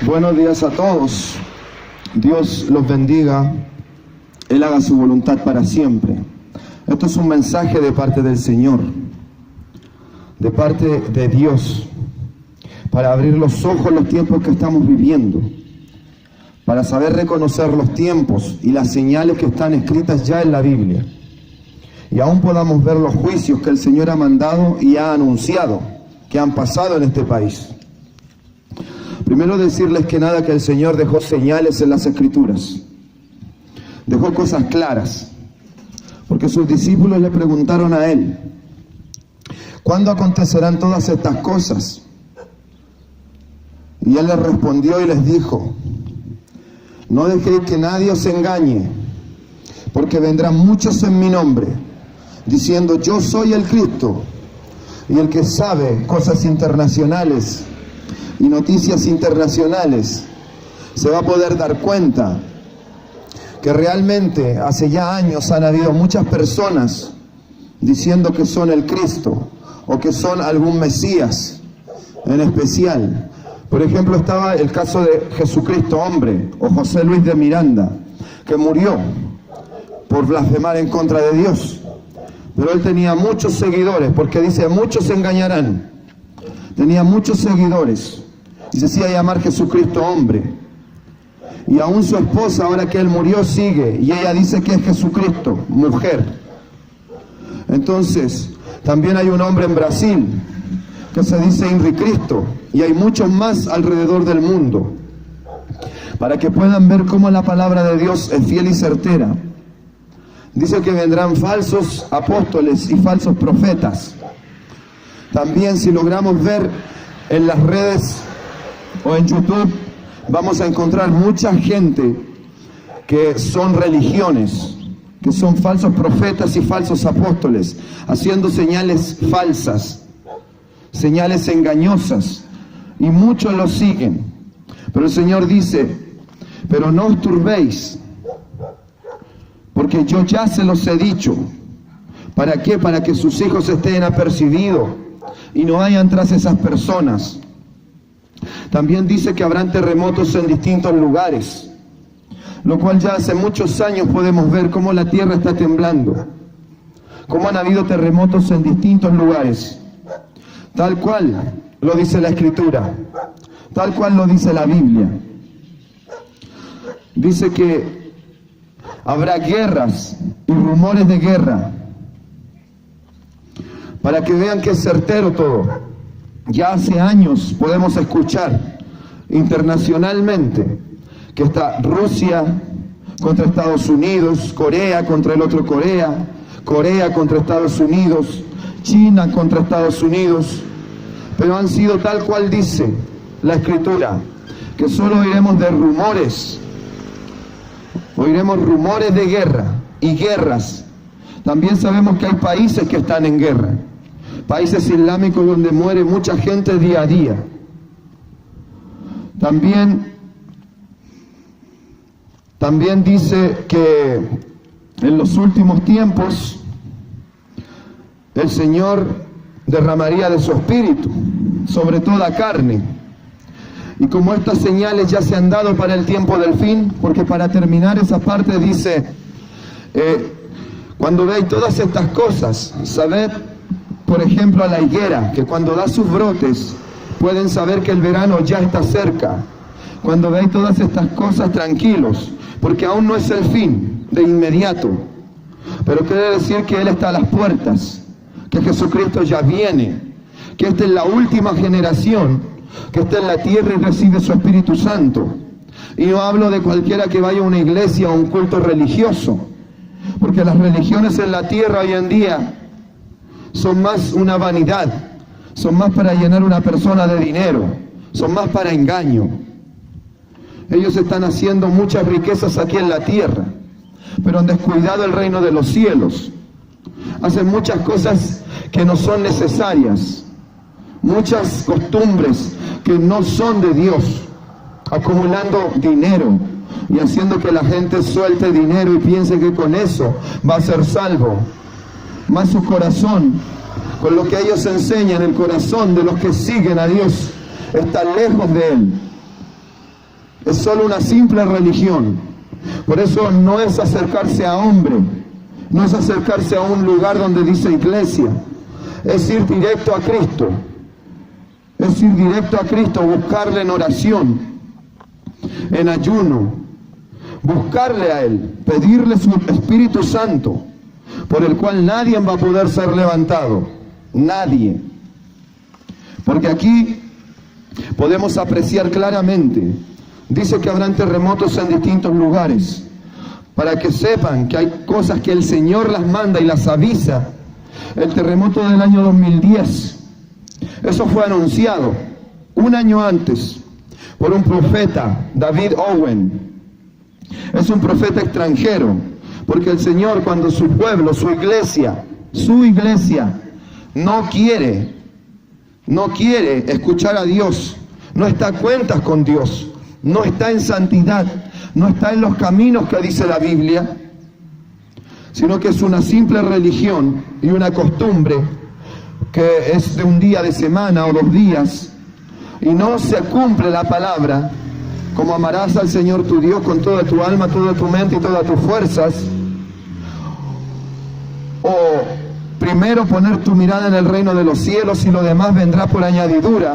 Buenos días a todos. Dios los bendiga. Él haga su voluntad para siempre. Esto es un mensaje de parte del Señor, de parte de Dios, para abrir los ojos en los tiempos que estamos viviendo, para saber reconocer los tiempos y las señales que están escritas ya en la Biblia, y aún podamos ver los juicios que el Señor ha mandado y ha anunciado que han pasado en este país. Primero decirles que nada, que el Señor dejó señales en las Escrituras, dejó cosas claras, porque sus discípulos le preguntaron a Él: ¿cuándo acontecerán todas estas cosas? Y Él les respondió y les dijo: no dejéis que nadie os engañe, porque vendrán muchos en mi nombre, diciendo yo soy el Cristo, y el que sabe cosas internacionales y noticias internacionales se va a poder dar cuenta que realmente hace ya años han habido muchas personas diciendo que son el Cristo o que son algún Mesías en especial. Por ejemplo, estaba el caso de Jesucristo hombre, o José Luis de Miranda, que murió por blasfemar en contra de Dios. Pero él tenía muchos seguidores, porque dice muchos se engañarán. Tenía muchos seguidores y se hacía llamar Jesucristo hombre. Y aún su esposa, ahora que él murió, sigue, y ella dice que es Jesucristo mujer. Entonces, también hay un hombre en Brasil que se dice Henry Cristo, y hay muchos más alrededor del mundo, para que puedan ver cómo la palabra de Dios es fiel y certera. Dice que vendrán falsos apóstoles y falsos profetas. También, si logramos ver en las redes o en YouTube, vamos a encontrar mucha gente que son religiones, que son falsos profetas y falsos apóstoles, haciendo señales falsas, señales engañosas, y muchos los siguen. Pero el Señor dice: pero no os turbéis, porque yo ya se los he dicho. ¿Para qué? Para que sus hijos estén apercibidos y no vayan tras esas personas. También dice que habrán terremotos en distintos lugares, lo cual ya hace muchos años podemos ver cómo la tierra está temblando, cómo han habido terremotos en distintos lugares, tal cual lo dice la Escritura, tal cual lo dice la Biblia. Dice que habrá guerras y rumores de guerra, para que vean que es certero todo. Ya hace años podemos escuchar internacionalmente que está Rusia contra Estados Unidos, Corea contra el otro Corea, Corea contra Estados Unidos, China contra Estados Unidos, pero han sido tal cual dice la Escritura, que solo oiremos de rumores, oiremos rumores de guerra y guerras. También sabemos que hay países que están en guerra, países islámicos donde muere mucha gente día a día. También dice que en los últimos tiempos el Señor derramaría de su espíritu sobre toda carne. Y como estas señales ya se han dado para el tiempo del fin, porque para terminar esa parte dice, cuando veis todas estas cosas, sabed, por ejemplo, a la higuera, que cuando da sus brotes, pueden saber que el verano ya está cerca. Cuando veis todas estas cosas, tranquilos, porque aún no es el fin de inmediato, pero quiere decir que Él está a las puertas, que Jesucristo ya viene, que esta es la última generación que está en la tierra y recibe su Espíritu Santo. Y no hablo de cualquiera que vaya a una iglesia o un culto religioso, porque las religiones en la tierra hoy en día son más una vanidad, son más para llenar una persona de dinero, son más para engaño. Ellos están haciendo muchas riquezas aquí en la tierra, pero han descuidado el reino de los cielos. Hacen muchas cosas que no son necesarias, muchas costumbres que no son de Dios, acumulando dinero y haciendo que la gente suelte dinero y piense que con eso va a ser salvo. Más su corazón, con lo que ellos enseñan, el corazón de los que siguen a Dios está lejos de Él. es solo una simple religión. Por eso no es acercarse a hombre, no es acercarse a un lugar donde dice iglesia, es ir directo a Cristo, es ir directo a Cristo, buscarle en oración, en ayuno, buscarle a Él, pedirle su Espíritu Santo, por el cual nadie va a poder ser levantado, nadie. Porque aquí podemos apreciar claramente, dice que habrán terremotos en distintos lugares, para que sepan que hay cosas que el Señor las manda y las avisa. El terremoto del año 2010, eso fue anunciado un año antes por un profeta, David Owen. Es un profeta extranjero, porque el Señor, cuando su pueblo, su iglesia no quiere escuchar a Dios, no está a cuentas con Dios, no está en santidad, no está en los caminos que dice la Biblia, sino que es una simple religión y una costumbre que es de un día de semana o 2 días, y no se cumple la palabra, como amarás al Señor tu Dios con toda tu alma, toda tu mente y todas tus fuerzas, o primero poner tu mirada en el reino de los cielos y lo demás vendrá por añadidura.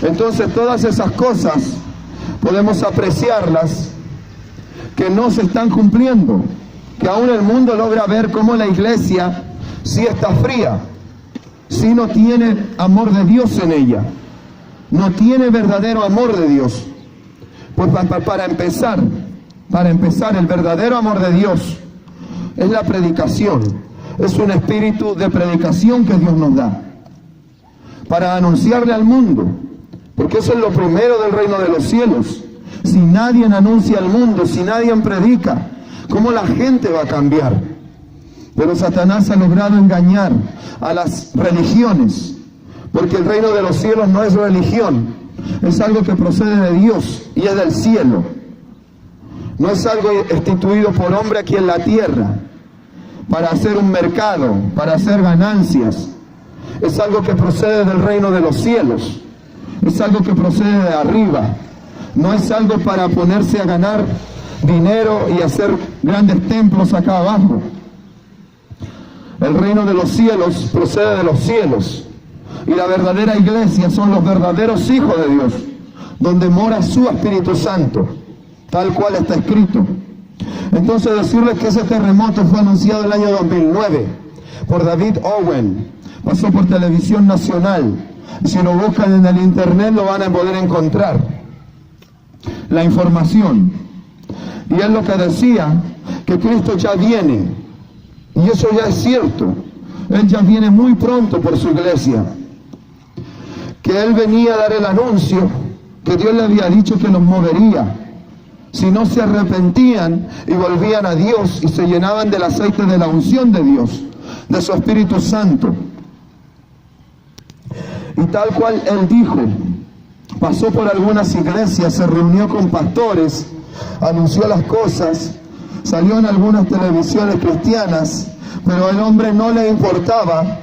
Entonces todas esas cosas podemos apreciarlas que no se están cumpliendo, que aún el mundo logra ver cómo la iglesia sí está fría, sí no tiene amor de Dios en ella, no tiene verdadero amor de Dios. Pues para empezar, el verdadero amor de Dios es la predicación, es un espíritu de predicación que Dios nos da, para anunciarle al mundo, porque eso es lo primero del reino de los cielos. Si nadie anuncia al mundo, si nadie predica, ¿cómo la gente va a cambiar? Pero Satanás ha logrado engañar a las religiones, porque el reino de los cielos no es religión, es algo que procede de Dios y es del cielo. No es algo instituido por hombre aquí en la tierra para hacer un mercado, para hacer ganancias. Es algo que procede del reino de los cielos, es algo que procede de arriba. No es algo para ponerse a ganar dinero y hacer grandes templos acá abajo. El reino de los cielos procede de los cielos, y la verdadera iglesia son los verdaderos hijos de Dios, donde mora su Espíritu Santo, tal cual está escrito. Entonces decirles que ese terremoto fue anunciado el año 2009 por David Owen, pasó por Televisión Nacional, y si lo buscan en el internet lo van a poder encontrar, la información. Y él lo que decía, que Cristo ya viene, y eso ya es cierto, Él ya viene muy pronto por su iglesia, que Él venía a dar el anuncio, que Dios le había dicho que los movería, si no se arrepentían y volvían a Dios y se llenaban del aceite de la unción de Dios, de su Espíritu Santo. Y tal cual Él dijo, pasó por algunas iglesias, se reunió con pastores, anunció las cosas, salió en algunas televisiones cristianas, pero al hombre no le importaba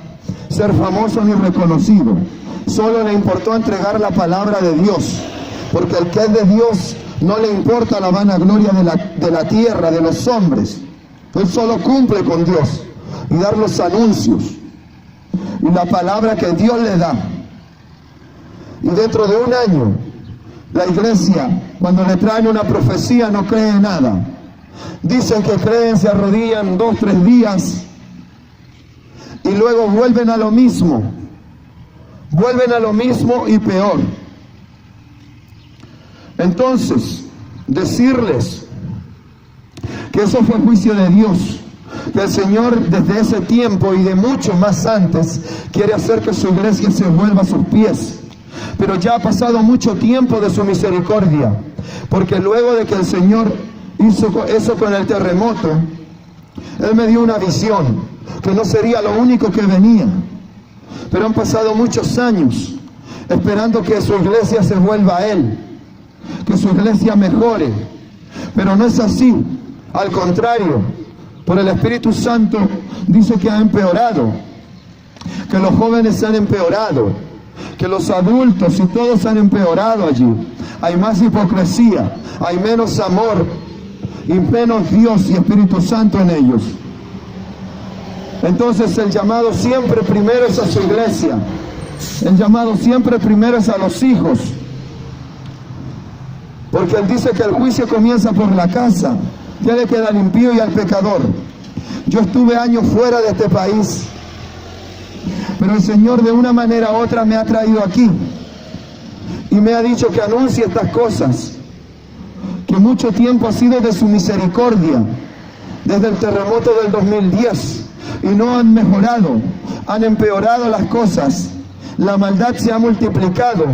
ser famoso ni reconocido, solo le importó entregar la palabra de Dios, porque el que es de Dios no le importa la vanagloria de la tierra, de los hombres. Él solo cumple con Dios y dar los anuncios y la palabra que Dios le da. Y dentro de un año, la iglesia, cuando le traen una profecía, no cree en nada. Dicen que creen, se arrodillan 2 o 3 días y luego vuelven a lo mismo y peor. Entonces, decirles que eso fue juicio de Dios, que el Señor desde ese tiempo y de mucho más antes quiere hacer que su iglesia se vuelva a sus pies, pero ya ha pasado mucho tiempo de su misericordia, porque luego de que el Señor hizo eso con el terremoto, Él me dio una visión, que no sería lo único que venía, pero han pasado muchos años esperando que su iglesia se vuelva a Él, que su iglesia mejore, pero no es así. Al contrario, por el Espíritu Santo dice que ha empeorado, que los jóvenes han empeorado, que los adultos y todos han empeorado allí. hay más hipocresía, hay menos amor y menos Dios y Espíritu Santo en ellos. Entonces el llamado siempre primero es a su iglesia. El llamado siempre primero es a los hijos. Porque Él dice que el juicio comienza por la casa. ¿Qué le queda al impío y al pecador? Yo estuve años fuera de este país, pero el Señor de una manera u otra me ha traído aquí y me ha dicho que anuncie estas cosas, que mucho tiempo ha sido de su misericordia, desde el terremoto del 2010, y no han mejorado, han empeorado las cosas, la maldad se ha multiplicado,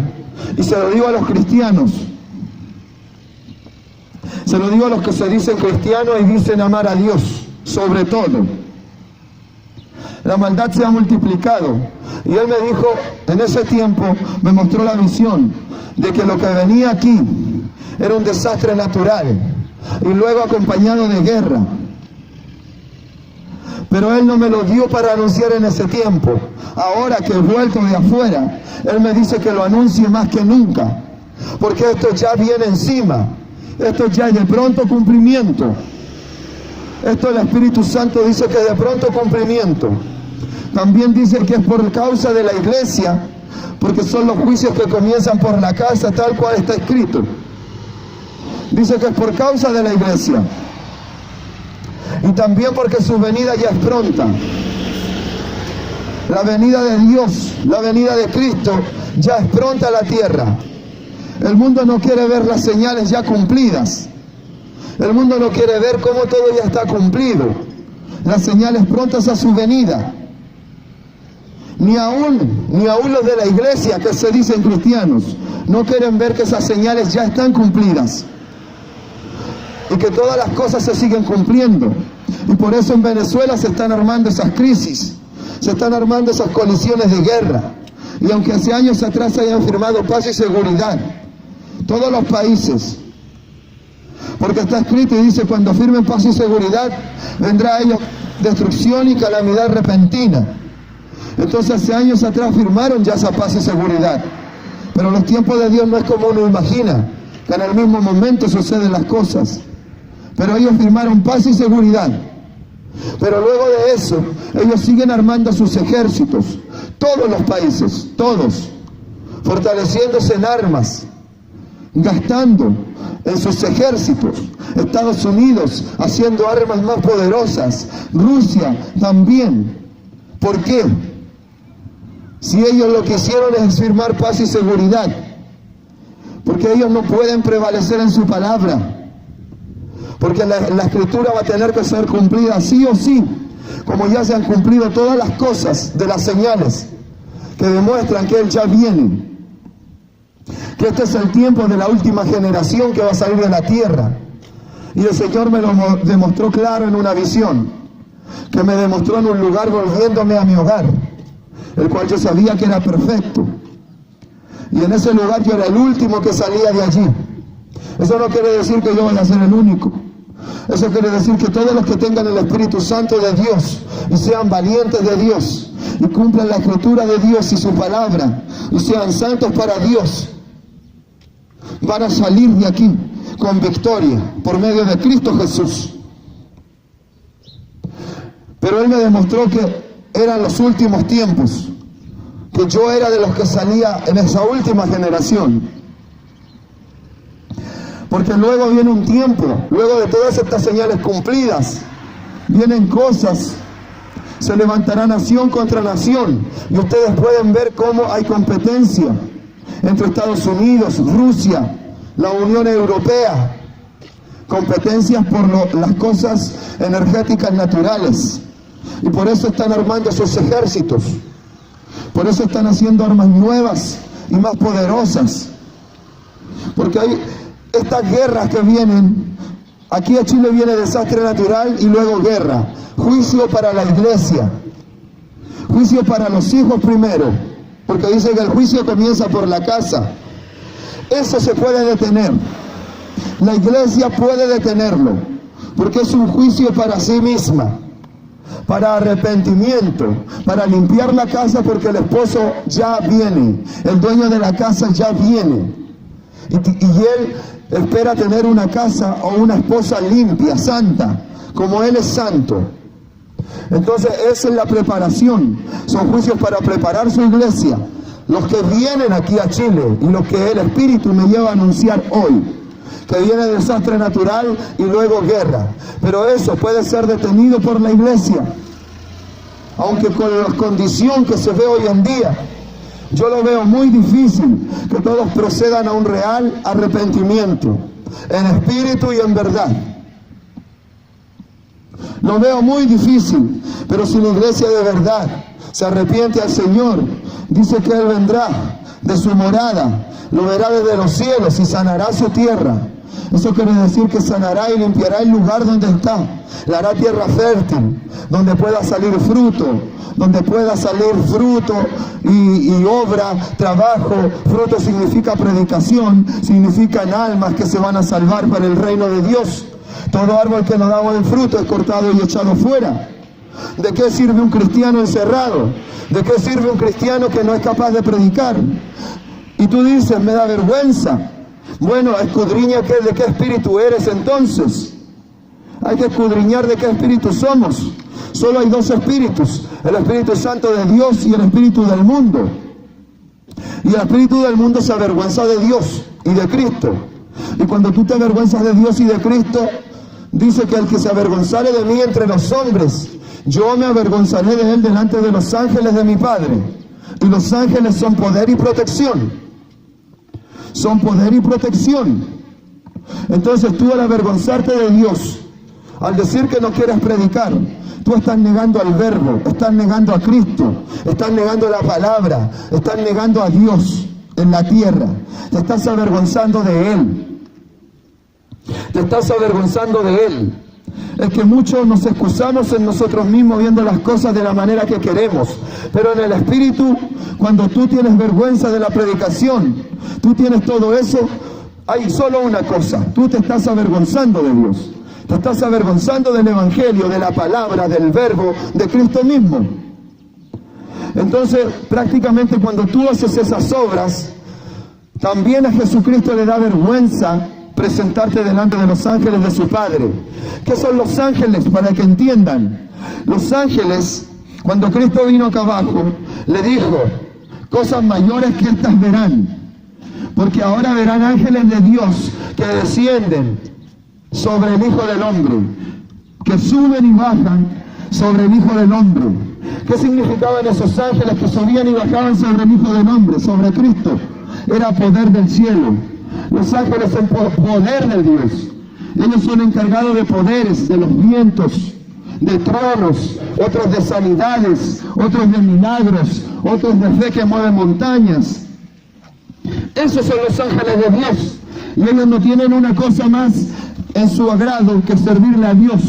y se lo digo a los cristianos, se lo digo a los que se dicen cristianos y dicen amar a Dios sobre todo. La maldad se ha multiplicado, y Él me dijo, en ese tiempo me mostró la visión de que lo que venía aquí era un desastre natural y luego acompañado de guerra. Pero Él no me lo dio para anunciar en ese tiempo. Ahora que he vuelto de afuera, Él me dice que lo anuncie más que nunca, porque esto ya viene encima, esto ya es de pronto cumplimiento. Esto el Espíritu Santo dice que es de pronto cumplimiento. También dice que es por causa de la iglesia, porque son los juicios que comienzan por la casa, tal cual está escrito. Dice que es por causa de la iglesia. Y también porque su venida ya es pronta. La venida de Dios, la venida de Cristo, ya es pronta a la tierra. El mundo no quiere ver las señales ya cumplidas. El mundo no quiere ver cómo todo ya está cumplido. Las señales prontas a su venida. Ni aún los de la iglesia, que se dicen cristianos, no quieren ver que esas señales ya están cumplidas. Y que todas las cosas se siguen cumpliendo. Y por eso en Venezuela se están armando esas crisis. Se están armando esas colisiones de guerra. Y aunque hace años atrás se hayan firmado paz y seguridad, todos los países, porque está escrito y dice, cuando firmen paz y seguridad, vendrá a ellos destrucción y calamidad repentina. Entonces hace años atrás firmaron ya esa paz y seguridad. Pero los tiempos de Dios no es como uno imagina, que en el mismo momento suceden las cosas. Pero ellos firmaron paz y seguridad. Pero luego de eso, ellos siguen armando sus ejércitos. Todos los países, todos, fortaleciéndose en armas, gastando en sus ejércitos. Estados Unidos haciendo armas más poderosas, Rusia también. ¿Por qué? Si ellos lo que hicieron es firmar paz y seguridad, porque ellos no pueden prevalecer en su palabra, porque la escritura va a tener que ser cumplida sí o sí, como ya se han cumplido todas las cosas de las señales que demuestran que Él ya viene. Que este es el tiempo de la última generación que va a salir de la tierra. Y el Señor me lo demostró claro en una visión, que me demostró en un lugar volviéndome a mi hogar, el cual yo sabía que era perfecto. Y en ese lugar yo era el último que salía de allí. Eso no quiere decir que yo vaya a ser el único. Eso quiere decir que todos los que tengan el Espíritu Santo de Dios y sean valientes de Dios y cumplan la escritura de Dios y su palabra y sean santos para Dios, van a salir de aquí con victoria por medio de Cristo Jesús. Pero Él me demostró que eran los últimos tiempos, que yo era de los que salía en esa última generación. Porque luego viene un tiempo, luego de todas estas señales cumplidas, vienen cosas, se levantará nación contra nación, y ustedes pueden ver cómo hay competencia entre Estados Unidos, Rusia, la Unión Europea, competencias por las cosas energéticas naturales, y por eso están armando sus ejércitos, por eso están haciendo armas nuevas y más poderosas, porque hay estas guerras que vienen. Aquí a Chile viene desastre natural y luego guerra, juicio para la iglesia, juicio para los hijos primero, porque dice que el juicio comienza por la casa. Eso se puede detener, la iglesia puede detenerlo, porque es un juicio para sí misma, para arrepentimiento, para limpiar la casa, porque el esposo ya viene, el dueño de la casa ya viene. Y Él espera tener una casa o una esposa limpia, santa, como Él es santo. Entonces esa es la preparación. Son juicios para preparar su iglesia. Los que vienen aquí a Chile y los que el Espíritu me lleva a anunciar hoy. Que viene desastre natural y luego guerra. Pero eso puede ser detenido por la iglesia. Aunque con la condición que se ve hoy en día, yo lo veo muy difícil que todos procedan a un real arrepentimiento, en espíritu y en verdad. Lo veo muy difícil, pero si la iglesia de verdad se arrepiente al Señor, dice que Él vendrá de su morada, lo verá desde los cielos y sanará su tierra. Eso quiere decir que sanará y limpiará el lugar donde está. Le hará tierra fértil, donde pueda salir fruto, y obra, trabajo. Fruto significa predicación, significan almas que se van a salvar para el reino de Dios. Todo árbol que no da buen fruto es cortado y echado fuera. ¿De qué sirve un cristiano encerrado? ¿De qué sirve un cristiano que no es capaz de predicar? Y tú dices, me da vergüenza. Bueno, escudriña de qué espíritu eres entonces. Hay que escudriñar de qué espíritu somos. Solo hay dos espíritus, el Espíritu Santo de Dios y el espíritu del mundo. Y el espíritu del mundo se avergüenza de Dios y de Cristo. Y cuando tú te avergüenzas de Dios y de Cristo, dice que el que se avergonzare de mí entre los hombres, yo me avergonzaré de él delante de los ángeles de mi Padre. Y los ángeles son poder y protección. Son poder y protección. Entonces tú al avergonzarte de Dios, al decir que no quieres predicar, tú estás negando al Verbo, estás negando a Cristo, estás negando la palabra, estás negando a Dios en la tierra. Te estás avergonzando de Él. Te estás avergonzando de Él. Es que muchos nos excusamos en nosotros mismos viendo las cosas de la manera que queremos. Pero en el Espíritu, cuando tú tienes vergüenza de la predicación, tú tienes todo eso, hay solo una cosa: tú te estás avergonzando de Dios. Te estás avergonzando del Evangelio, de la palabra, del Verbo, de Cristo mismo. Entonces, prácticamente cuando tú haces esas obras, también a Jesucristo le da vergüenza presentarte delante de los ángeles de su Padre. ¿Qué son los ángeles? Para que entiendan. Los ángeles, cuando Cristo vino acá abajo, le dijo, cosas mayores que estas verán. Porque ahora verán ángeles de Dios que descienden sobre el Hijo del Hombre, que suben y bajan sobre el Hijo del Hombre. ¿Qué significaban esos ángeles que subían y bajaban sobre el Hijo del Hombre, sobre Cristo? Era poder del cielo. Los ángeles son poder de Dios. Ellos son encargados de poderes, de los vientos, de tronos, otros de sanidades, otros de milagros, otros de fe que mueven montañas. Esos son los ángeles de Dios. Y ellos no tienen una cosa más en su agrado que servirle a Dios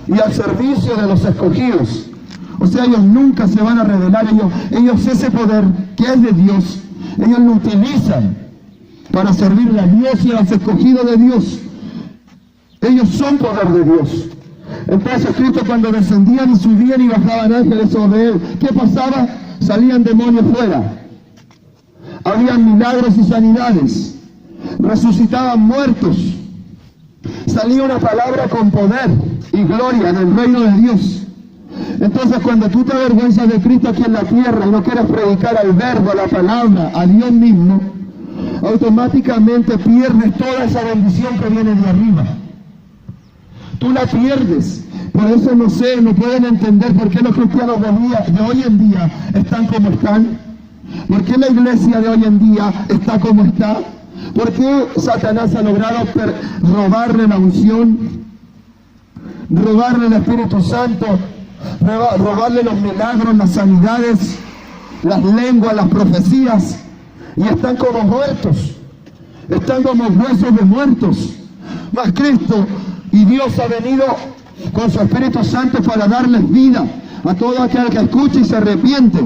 y al servicio de los escogidos. O sea, ellos nunca se van a rebelar. Ellos ese poder que es de Dios, ellos lo utilizan para servirle a Dios y a los escogidos de Dios. Ellos son poder de Dios. Entonces Cristo, cuando descendían y subían y bajaban ángeles sobre Él, ¿qué pasaba? Salían demonios fuera. Habían milagros y sanidades. Resucitaban muertos. Salía una palabra con poder y gloria del reino de Dios. Entonces, cuando tú te avergüenzas de Cristo aquí en la tierra y no quieres predicar al Verbo, a la palabra, a Dios mismo, automáticamente pierdes toda esa bendición que viene de arriba. Tú la pierdes. Por eso no pueden entender por qué los cristianos de hoy en día están como están. ¿Por qué la iglesia de hoy en día está como está? ¿Por qué Satanás ha logrado robarle la unción, robarle el Espíritu Santo, robarle los milagros, las sanidades, las lenguas, las profecías? Y están como muertos, están como huesos de muertos. Mas Cristo y Dios ha venido con su Espíritu Santo para darles vida a todo aquel que escucha y se arrepiente.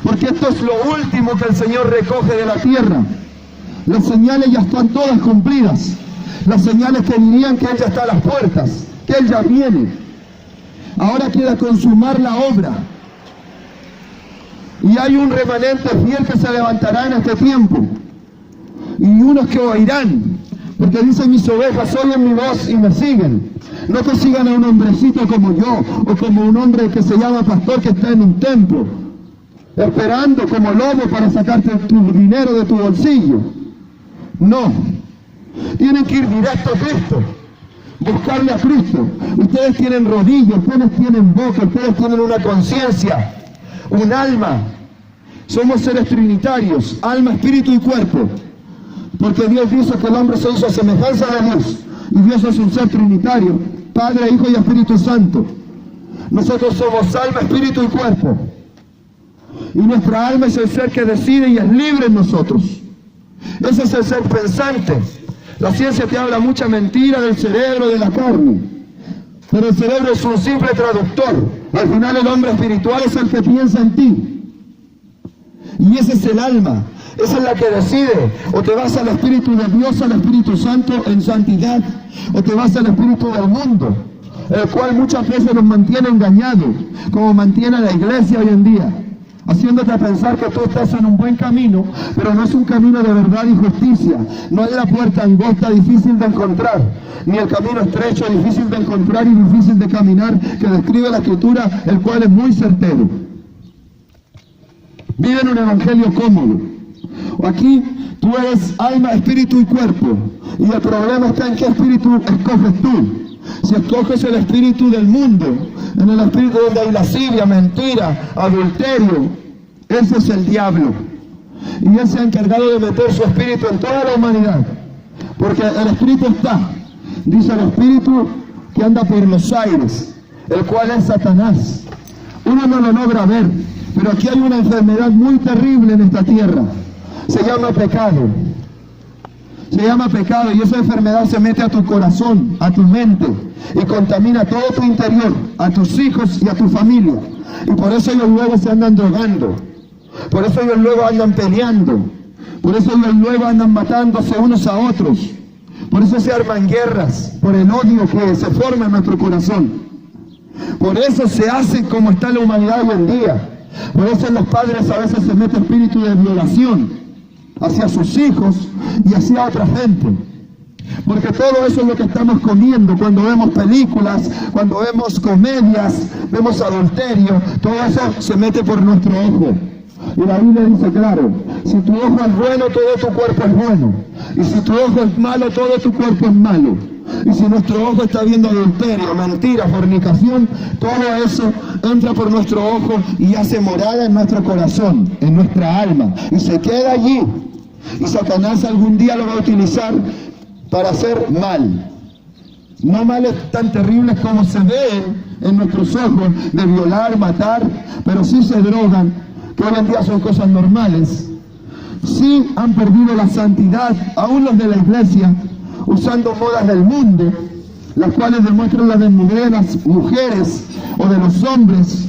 Porque esto es lo último que el Señor recoge de la tierra. Las señales ya están todas cumplidas. Las señales que dirían que Él ya está a las puertas, que Él ya viene. Ahora queda consumar la obra. Y hay un remanente fiel que se levantará en este tiempo. y unos que oirán, porque dice: mis ovejas oyen mi voz y me siguen. No que sigan a un hombrecito como yo, o como un hombre que se llama pastor que está en un templo, esperando como lobo para sacarte tu dinero de tu bolsillo. No, tienen que ir directo a Cristo, buscarle a Cristo. Ustedes tienen rodillas, ustedes tienen boca, ustedes tienen una conciencia, un alma. Somos seres trinitarios, alma, espíritu y cuerpo, porque Dios dice que el hombre se hizo a semejanza de Dios, y Dios es un ser trinitario, Padre, Hijo y Espíritu Santo. Nosotros somos alma, espíritu y cuerpo, y nuestra alma es el ser que decide y es libre en nosotros. Ese es el ser pensante. La ciencia te habla mucha mentira del cerebro, de la carne, pero el cerebro es un simple traductor. Al final el hombre espiritual es el que piensa en ti. Y ese es el alma, esa es la que decide. O te vas al Espíritu de Dios, al Espíritu Santo en santidad, o te vas al Espíritu del mundo, el cual muchas veces nos mantiene engañados, como mantiene la iglesia hoy en día, haciéndote pensar que tú estás en un buen camino, pero no es un camino de verdad y justicia. No es la puerta angosta, difícil de encontrar, ni el camino estrecho, difícil de encontrar y difícil de caminar, que describe la Escritura, el cual es muy certero. Viven un evangelio cómodo. Aquí tú eres alma, espíritu y cuerpo, y el problema está en qué espíritu escoges tú. Si escoges el espíritu del mundo, en el espíritu donde hay lascivia, mentira, adulterio, ese es el diablo. Y él se ha encargado de meter su espíritu en toda la humanidad, porque el espíritu está, dice el espíritu que anda por los aires, el cual es Satanás. Uno no lo logra ver, pero aquí hay una enfermedad muy terrible en esta tierra. Se llama pecado. Se llama pecado, y esa enfermedad se mete a tu corazón, a tu mente, y contamina todo tu interior, a tus hijos y a tu familia. Y por eso ellos luego se andan drogando. Por eso ellos luego andan peleando. Por eso ellos luego andan matándose unos a otros. Por eso se arman guerras, por el odio que se forma en nuestro corazón. Por eso se hace como está la humanidad hoy en día. Por eso en los padres a veces se mete espíritu de violación hacia sus hijos y hacia otra gente. Porque todo eso es lo que estamos comiendo cuando vemos películas, cuando vemos comedias, vemos adulterio, todo eso se mete por nuestro ojo. Y la Biblia dice claro: si tu ojo es bueno, todo tu cuerpo es bueno. Y si tu ojo es malo, todo tu cuerpo es malo. Y si nuestro ojo está viendo adulterio, mentira, fornicación, todo eso entra por nuestro ojo y hace morada en nuestro corazón, en nuestra alma, y se queda allí. Y Satanás algún día lo va a utilizar para hacer mal. No males tan terribles como se ven en nuestros ojos, de violar, matar, pero sí se drogan, que hoy en día son cosas normales. Sí han perdido la santidad, aún los de la iglesia, usando modas del mundo, las cuales demuestran la desnudez de las mujeres o de los hombres,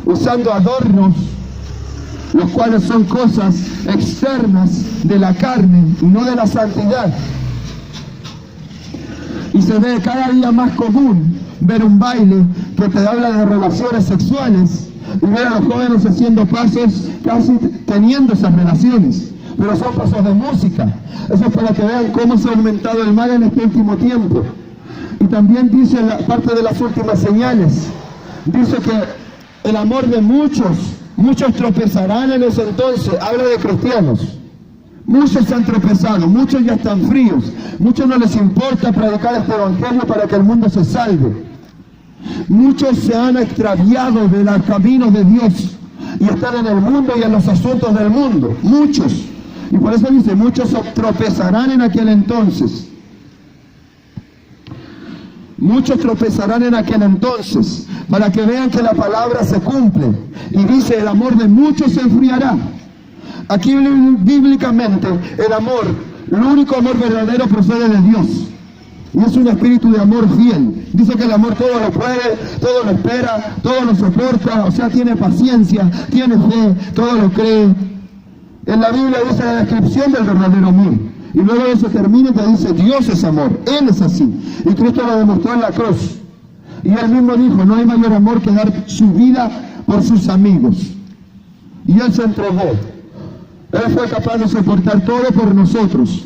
usando adornos, los cuales son cosas externas de la carne y no de la santidad. Y se ve cada día más común ver un baile que te habla de relaciones sexuales y ver a los jóvenes haciendo pasos, casi teniendo esas relaciones, pero son pasos de música. Eso es para que vean cómo se ha aumentado el mal en este último tiempo. Y también dice la parte de las últimas señales, dice que el amor de muchos tropezarán en ese entonces. Habla de cristianos. Muchos se han tropezado, muchos ya están fríos, muchos no les importa predicar este evangelio para que el mundo se salve. Muchos se han extraviado de los caminos de Dios y están en el mundo y en los asuntos del mundo. Muchos. Y por eso dice, muchos tropezarán en aquel entonces. Muchos tropezarán en aquel entonces, para que vean que la palabra se cumple. Y dice, el amor de muchos se enfriará. Aquí bíblicamente, el amor, el único amor verdadero procede de Dios. Y es un espíritu de amor fiel. Dice que el amor todo lo puede, todo lo espera, todo lo soporta, o sea, tiene paciencia, tiene fe, todo lo cree. En la Biblia dice la descripción del verdadero amor. Y luego de eso termina y te dice, Dios es amor, Él es así. Y Cristo lo demostró en la cruz. Y Él mismo dijo, no hay mayor amor que dar su vida por sus amigos. Y Él se entregó. Él fue capaz de soportar todo por nosotros,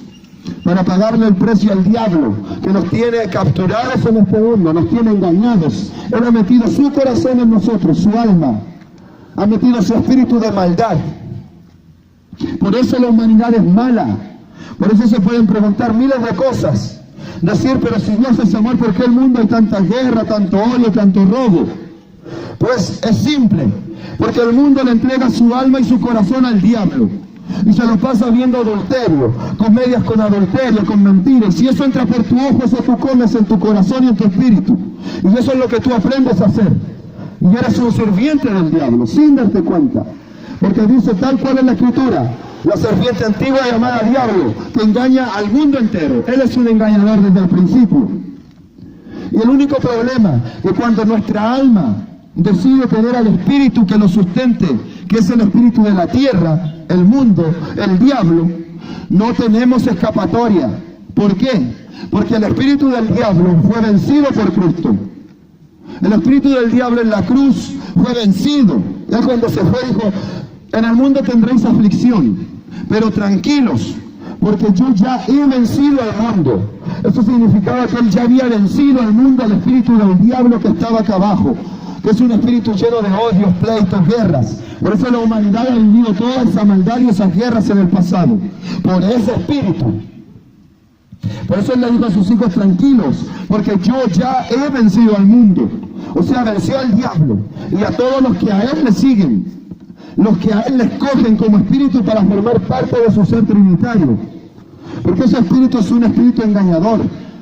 para pagarle el precio al diablo, que nos tiene capturados en este mundo, nos tiene engañados. Él ha metido su corazón en nosotros, su alma, ha metido su espíritu de maldad. Por eso la humanidad es mala. Por eso se pueden preguntar miles de cosas. Decir, pero si Dios es amor, ¿por qué en el mundo hay tanta guerra, tanto odio, tanto robo? Pues es simple, porque el mundo le entrega su alma y su corazón al diablo. Y se lo pasa viendo adulterio, comedias con adulterio, con mentiras. Si eso entra por tu ojo, eso tú comes en tu corazón y en tu espíritu. Y eso es lo que tú aprendes a hacer. Y eres un sirviente del diablo, sin darte cuenta. Porque dice tal cual en la Escritura, la serpiente antigua llamada diablo, que engaña al mundo entero. Él es un engañador desde el principio. Y el único problema es que cuando nuestra alma decide tener al espíritu que lo sustente, que es el espíritu de la tierra, el mundo, el diablo, no tenemos escapatoria. ¿Por qué? Porque el espíritu del diablo fue vencido por Cristo. El espíritu del diablo en la cruz fue vencido. Él cuando se fue dijo, en el mundo tendréis aflicción, pero tranquilos, porque yo ya he vencido al mundo. Eso significaba que él ya había vencido al mundo, al espíritu del diablo que estaba acá abajo, que es un espíritu lleno de odios, pleitos, guerras. Por eso la humanidad ha vivido toda esa maldad y esas guerras en el pasado, por ese espíritu. Por eso él le dijo a sus hijos, tranquilos, porque yo ya he vencido al mundo. O sea, venció al diablo y a todos los que a él le siguen, los que a él le escogen como espíritu para formar parte de su ser trinitario. Porque ese espíritu es un espíritu engañador,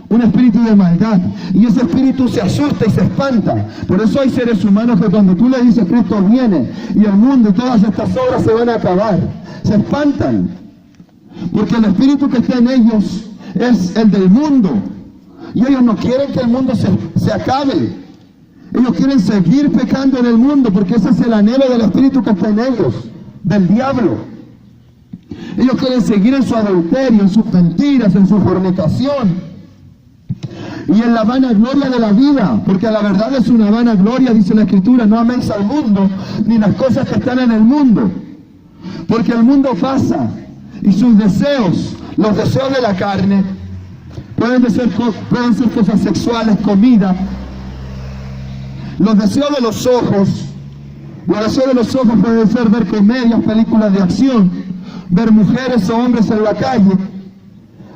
un espíritu de maldad, y ese espíritu se asusta y se espanta. Por eso hay seres humanos que cuando tú le dices Cristo viene y el mundo y todas estas obras se van a acabar, se espantan, porque el espíritu que está en ellos es el del mundo, y ellos no quieren que el mundo se acabe. Ellos quieren seguir pecando en el mundo, porque ese es el anhelo del espíritu que está en ellos, del diablo. Ellos quieren seguir en su adulterio, en sus mentiras, en su fornicación y en la vanagloria de la vida, porque la verdad es una vanagloria, dice la Escritura, no améis al mundo ni las cosas que están en el mundo, porque el mundo pasa y sus deseos, los deseos de la carne, pueden ser cosas sexuales, comida, los deseos de los ojos pueden ser ver comedias, películas de acción, ver mujeres o hombres en la calle,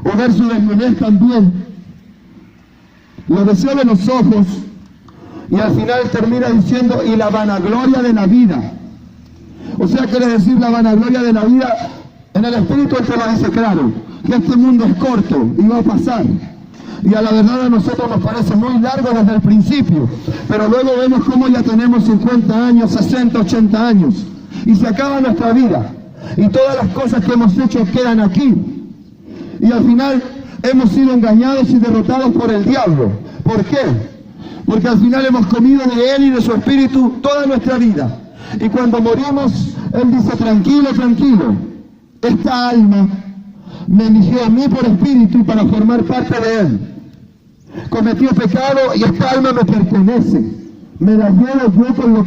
o ver su desnudez también. Los deseos de los ojos, y al final termina diciendo, y la vanagloria de la vida. O sea, quiere decir la vanagloria de la vida, en el espíritu él te lo dice claro, que este mundo es corto y va a pasar. Y a la verdad a nosotros nos parece muy largo desde el principio, pero luego vemos cómo ya tenemos 50 años, 60, 80 años, y se acaba nuestra vida, y todas las cosas que hemos hecho quedan aquí, y al final hemos sido engañados y derrotados por el diablo. ¿Por qué? Porque al final hemos comido de él y de su espíritu toda nuestra vida, y cuando morimos, él dice, tranquilo, tranquilo, esta alma me eligió a mí por espíritu y para formar parte de él. Cometió pecado y esta alma me pertenece. Me la llevo yo con lo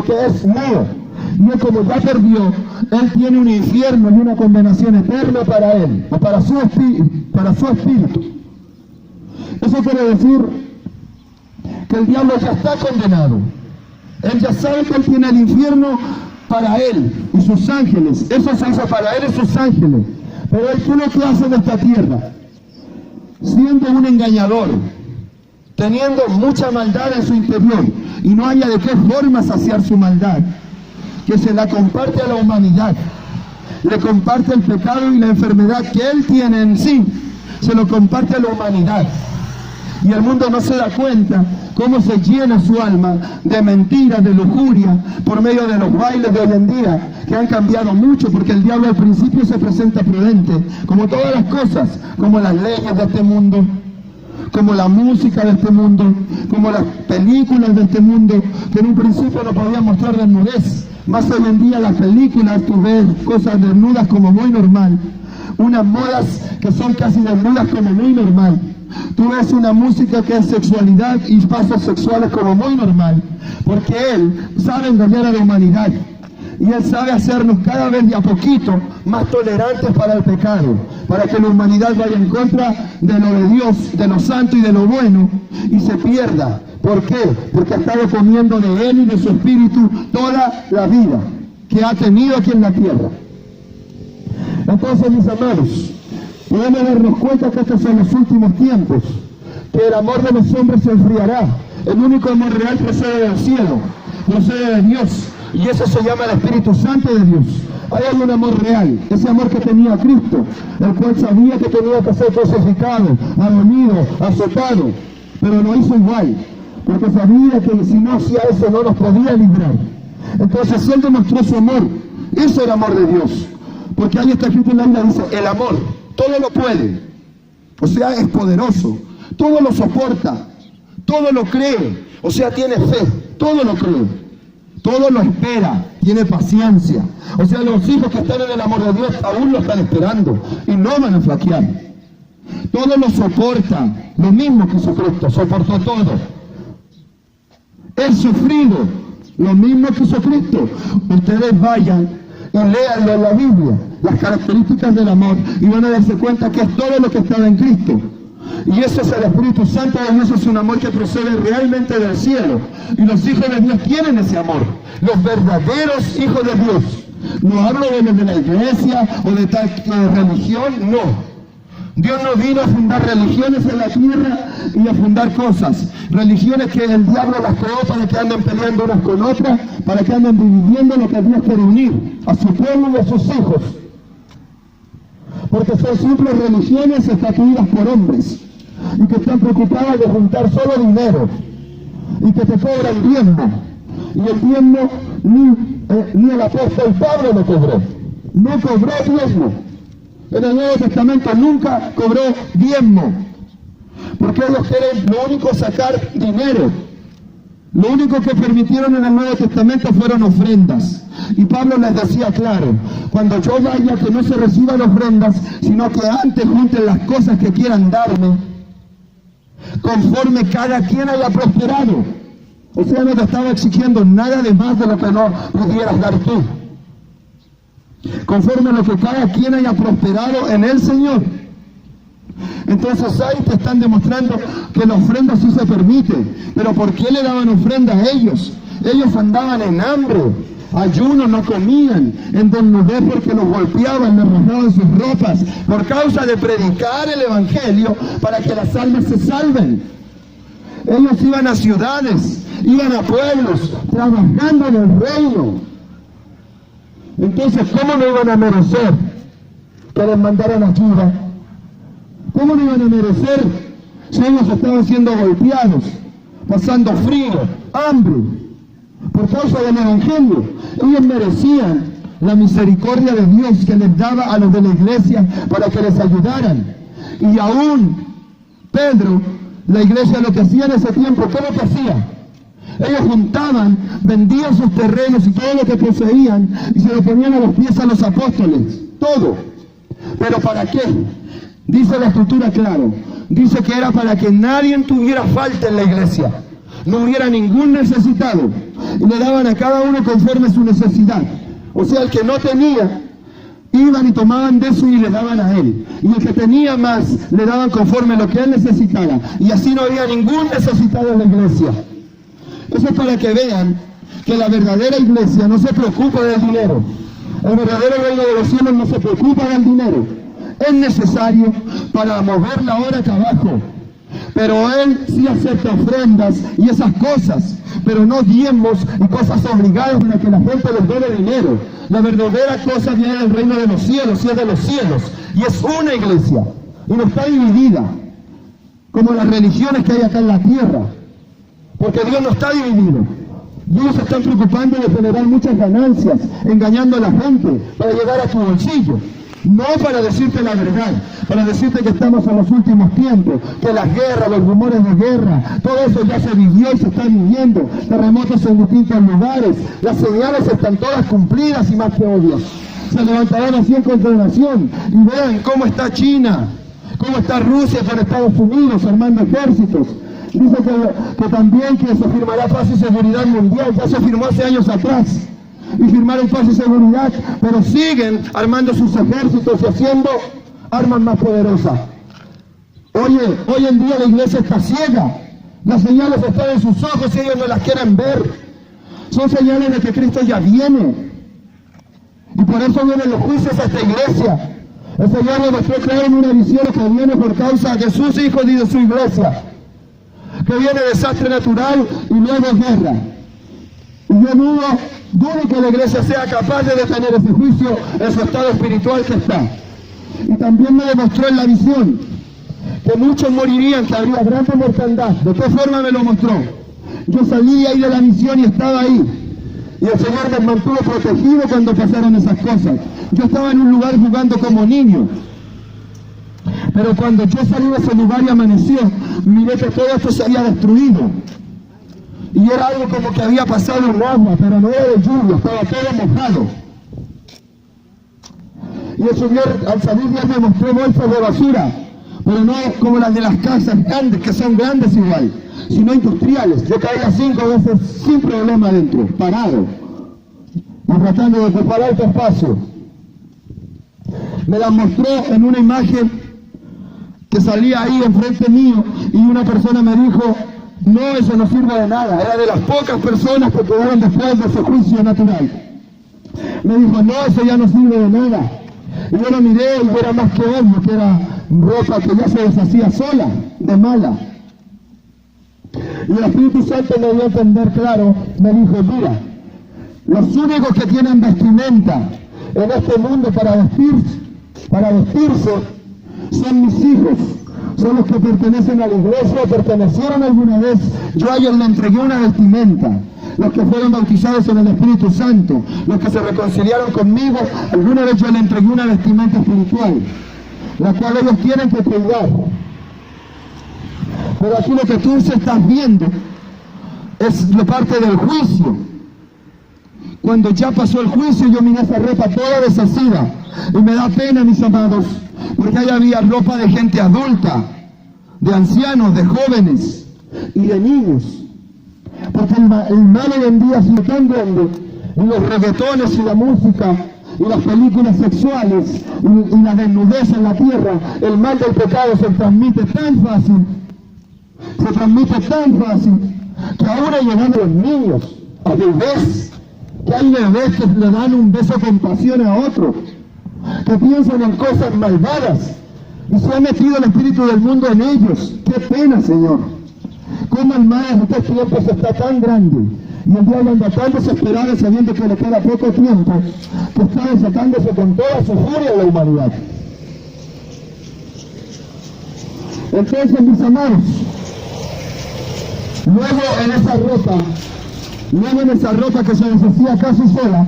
que es mío. Y él, como ya perdió, él tiene un infierno y una condenación eterna para él, o para su espíritu. Eso quiere decir que el diablo ya está condenado. Él ya sabe que él tiene el infierno para él y sus ángeles. Eso se hizo para él y sus ángeles. Pero él, ¿qué es lo que hace en esta tierra? Siendo un engañador, teniendo mucha maldad en su interior, y no haya de qué forma saciar su maldad, que se la comparte a la humanidad, le comparte el pecado y la enfermedad que él tiene en sí, se lo comparte a la humanidad. Y el mundo no se da cuenta cómo se llena su alma de mentiras, de lujuria, por medio de los bailes de hoy en día, que han cambiado mucho, porque el diablo al principio se presenta prudente, como todas las cosas, como las leyes de este mundo, como la música de este mundo, como las películas de este mundo, que en un principio no podían mostrar desnudez. Más hoy en día las películas, tú ves cosas desnudas como muy normal, unas modas que son casi desnudas como muy normal. Tú ves una música que es sexualidad y pasos sexuales como muy normal, porque él sabe engañar a la humanidad. Y Él sabe hacernos cada vez de a poquito más tolerantes para el pecado, para que la humanidad vaya en contra de lo de Dios, de lo santo y de lo bueno, y se pierda. ¿Por qué? Porque ha estado comiendo de Él y de su Espíritu toda la vida que ha tenido aquí en la tierra. Entonces, mis amados, podemos darnos cuenta que estos son los últimos tiempos, que el amor de los hombres se enfriará. El único amor real procede del cielo, procede de Dios, y eso se llama el Espíritu Santo de Dios. Hay un amor real, ese amor que tenía Cristo, el cual sabía que tenía que ser crucificado, abolido, azotado, pero lo hizo igual, porque sabía que si no hacía eso no nos podía librar. Entonces Él demostró su amor. Eso es el amor de Dios, porque ahí está escrito en la Biblia, dice, el amor todo lo puede, o sea, es poderoso, todo lo soporta, todo lo cree, o sea, tiene fe, todo lo cree, todo lo espera, tiene paciencia. O sea, los hijos que están en el amor de Dios aún lo están esperando y no van a flaquear. Todo lo soporta, lo mismo que Jesucristo, soportó todo. El sufrido, lo mismo que Jesucristo. Ustedes vayan y léanlo en la Biblia, las características del amor, y van a darse cuenta que es todo lo que estaba en Cristo. Y ese es el Espíritu Santo de Dios, es un amor que procede realmente del cielo. Y los hijos de Dios tienen ese amor. Los verdaderos hijos de Dios. No hablo de los de la iglesia o de tal religión, no. Dios no vino a fundar religiones en la tierra y a fundar cosas. Religiones que el diablo las creó para que anden peleando unas con otras, para que anden dividiendo lo que Dios quiere unir, a su pueblo y a sus hijos. Porque son simples religiones estatuidas por hombres y que están preocupadas de juntar solo dinero y que te cobran diezmo. Y el diezmo ni el apóstol Pablo lo cobró. No cobró diezmo. En el Nuevo Testamento nunca cobró diezmo. Porque ellos quieren lo único sacar dinero. Lo único que permitieron en el Nuevo Testamento fueron ofrendas. Y Pablo les decía claro, cuando yo vaya que no se reciban ofrendas, sino que antes junten las cosas que quieran darme, conforme cada quien haya prosperado. O sea, no te estaba exigiendo nada de más de lo que no pudieras dar tú. Conforme a lo que cada quien haya prosperado en el Señor. Entonces ahí te están demostrando que la ofrenda sí se permite. Pero ¿por qué le daban ofrenda a ellos? Ellos andaban en hambre, ayuno, no comían, en desnudez porque los golpeaban, les rasgaban sus ropas, por causa de predicar el Evangelio para que las almas se salven. Ellos iban a ciudades, iban a pueblos, trabajando en el reino. Entonces, ¿cómo no iban a merecer que les mandaran ayuda? ¿Cómo no iban a merecer si ellos estaban siendo golpeados, pasando frío, hambre, por causa del Evangelio? Ellos merecían la misericordia de Dios que les daba a los de la iglesia para que les ayudaran. Y aún Pedro, la iglesia lo que hacía en ese tiempo, ¿qué es lo que hacía? Ellos juntaban, vendían sus terrenos y todo lo que poseían y se lo ponían a los pies a los apóstoles, todo. ¿Pero para qué? Dice la Escritura claro, dice que era para que nadie tuviera falta en la iglesia, no hubiera ningún necesitado, y le daban a cada uno conforme su necesidad. O sea, el que no tenía, iban y tomaban de eso y le daban a él, y el que tenía más, le daban conforme lo que él necesitara, y así no había ningún necesitado en la iglesia. Eso es para que vean que la verdadera iglesia no se preocupa del dinero. El verdadero reino de los cielos no se preocupa del dinero. Es necesario para mover la hora acá abajo. Pero Él sí acepta ofrendas y esas cosas, pero no diezmos y cosas obligadas para que la gente les dé dinero. La verdadera cosa viene del reino de los cielos y es de los cielos. Y es una iglesia. Y no está dividida, como las religiones que hay acá en la tierra. Porque Dios no está dividido. Dios se está preocupando de generar muchas ganancias, engañando a la gente para llegar a tu bolsillo. No para decirte la verdad, para decirte que estamos en los últimos tiempos, que las guerras, los rumores de guerra, todo eso ya se vivió y se está viviendo, terremotos en distintos lugares, las señales están todas cumplidas y más que obvias. Se levantarán así en condenación y vean cómo está China, cómo está Rusia con Estados Unidos armando ejércitos. Dice que también que se firmará paz y seguridad mundial, ya se firmó hace años atrás. y firmaron paz y seguridad, pero siguen armando sus ejércitos y haciendo armas más poderosas. Oye, hoy en día la iglesia está ciega. Las señales están en sus ojos y ellos no las quieren ver. Son señales de que Cristo ya viene. Y por eso vienen los juicios a esta iglesia. El Señor nos mostró claro en una visión que viene por causa de sus hijos y de su iglesia. Que viene desastre natural y luego guerra. Y yo dudo que la iglesia sea capaz de detener ese juicio en su estado espiritual que está. Y también me demostró en la visión que muchos morirían, que habría grande mortandad. ¿De qué forma me lo mostró? Yo salí de ahí de la misión y estaba ahí. Y el Señor me mantuvo protegido cuando pasaron esas cosas. Yo estaba en un lugar jugando como niño. Pero cuando yo salí de ese lugar y amaneció, miré que todo esto se había destruido. Y era algo como que había pasado un agua, pero no era de lluvia, estaba todo mojado. Y el Señor al salir de ahí me mostró bolsas de basura, pero no como las de las casas grandes, que son grandes igual, sino industriales. Yo caía 5 veces sin problema adentro, parado, y tratando de ocupar alto espacio. Me las mostró en una imagen que salía ahí enfrente mío, y una persona me dijo, no, eso no sirve de nada. Era de las pocas personas que quedaron después de ese juicio natural. Me dijo, no, eso ya no sirve de nada. Y yo lo miré y era más que obvio que era ropa que ya se deshacía sola, de mala. Y el Espíritu Santo me dio a entender claro, me dijo, mira, los únicos que tienen vestimenta en este mundo para vestirse son mis hijos. Son los que pertenecen a la iglesia, pertenecieron alguna vez. Yo a ellos le entregué una vestimenta. Los que fueron bautizados en el Espíritu Santo, los que se reconciliaron conmigo, alguna vez yo le entregué una vestimenta espiritual, la cual ellos tienen que cuidar. Pero aquí lo que tú estás viendo es la parte del juicio. Cuando ya pasó el juicio, yo miré esa ropa toda deshacida. Y me da pena, mis amados, porque ahí había ropa de gente adulta, de ancianos, de jóvenes y de niños. Porque el mal hoy en día ha sido tan grande, y los reggaetones y la música, y las películas sexuales, y la desnudez en la tierra, el mal del pecado se transmite tan fácil, que ahora llegando los niños, a bebés, que hay bebés que le dan un beso con pasión a otro, que piensan en cosas malvadas, y se ha metido el espíritu del mundo en ellos. ¡Qué pena, Señor! Cómo el mal en estos tiempos está tan grande, y el diablo anda tan desesperado sabiendo que le queda poco tiempo, que está desatándose con toda su furia en la humanidad. Entonces, mis amados, luego en esa ropa que se deshacía casi sola,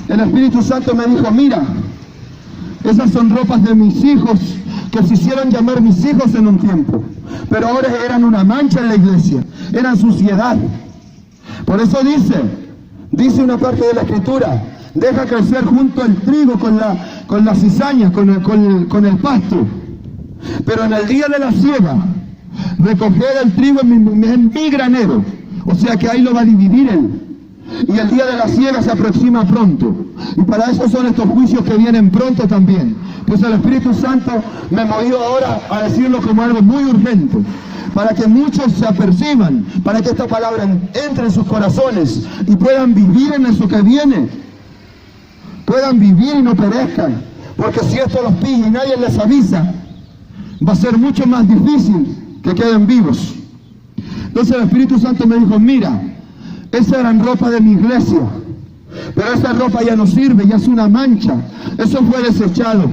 el Espíritu Santo me dijo, mira, esas son ropas de mis hijos, que se hicieron llamar mis hijos en un tiempo, pero ahora eran una mancha en la iglesia, eran suciedad. Por eso dice una parte de la Escritura, deja crecer junto el trigo con la cizaña, con el pasto, pero en el día de la siega, recoger el trigo en mi granero, o sea que ahí lo va a dividir él. Y el día de la siega se aproxima pronto. Y para eso son estos juicios que vienen pronto también. Pues el Espíritu Santo me movió ahora a decirlo como algo muy urgente, para que muchos se aperciban, para que esta palabra entre en sus corazones y puedan vivir en eso que viene. Puedan vivir y no perezcan. Porque si esto los pilla y nadie les avisa, va a ser mucho más difícil que queden vivos. Entonces el Espíritu Santo me dijo, mira, esa era ropa de mi iglesia, pero esa ropa ya no sirve, ya es una mancha. Eso fue desechado,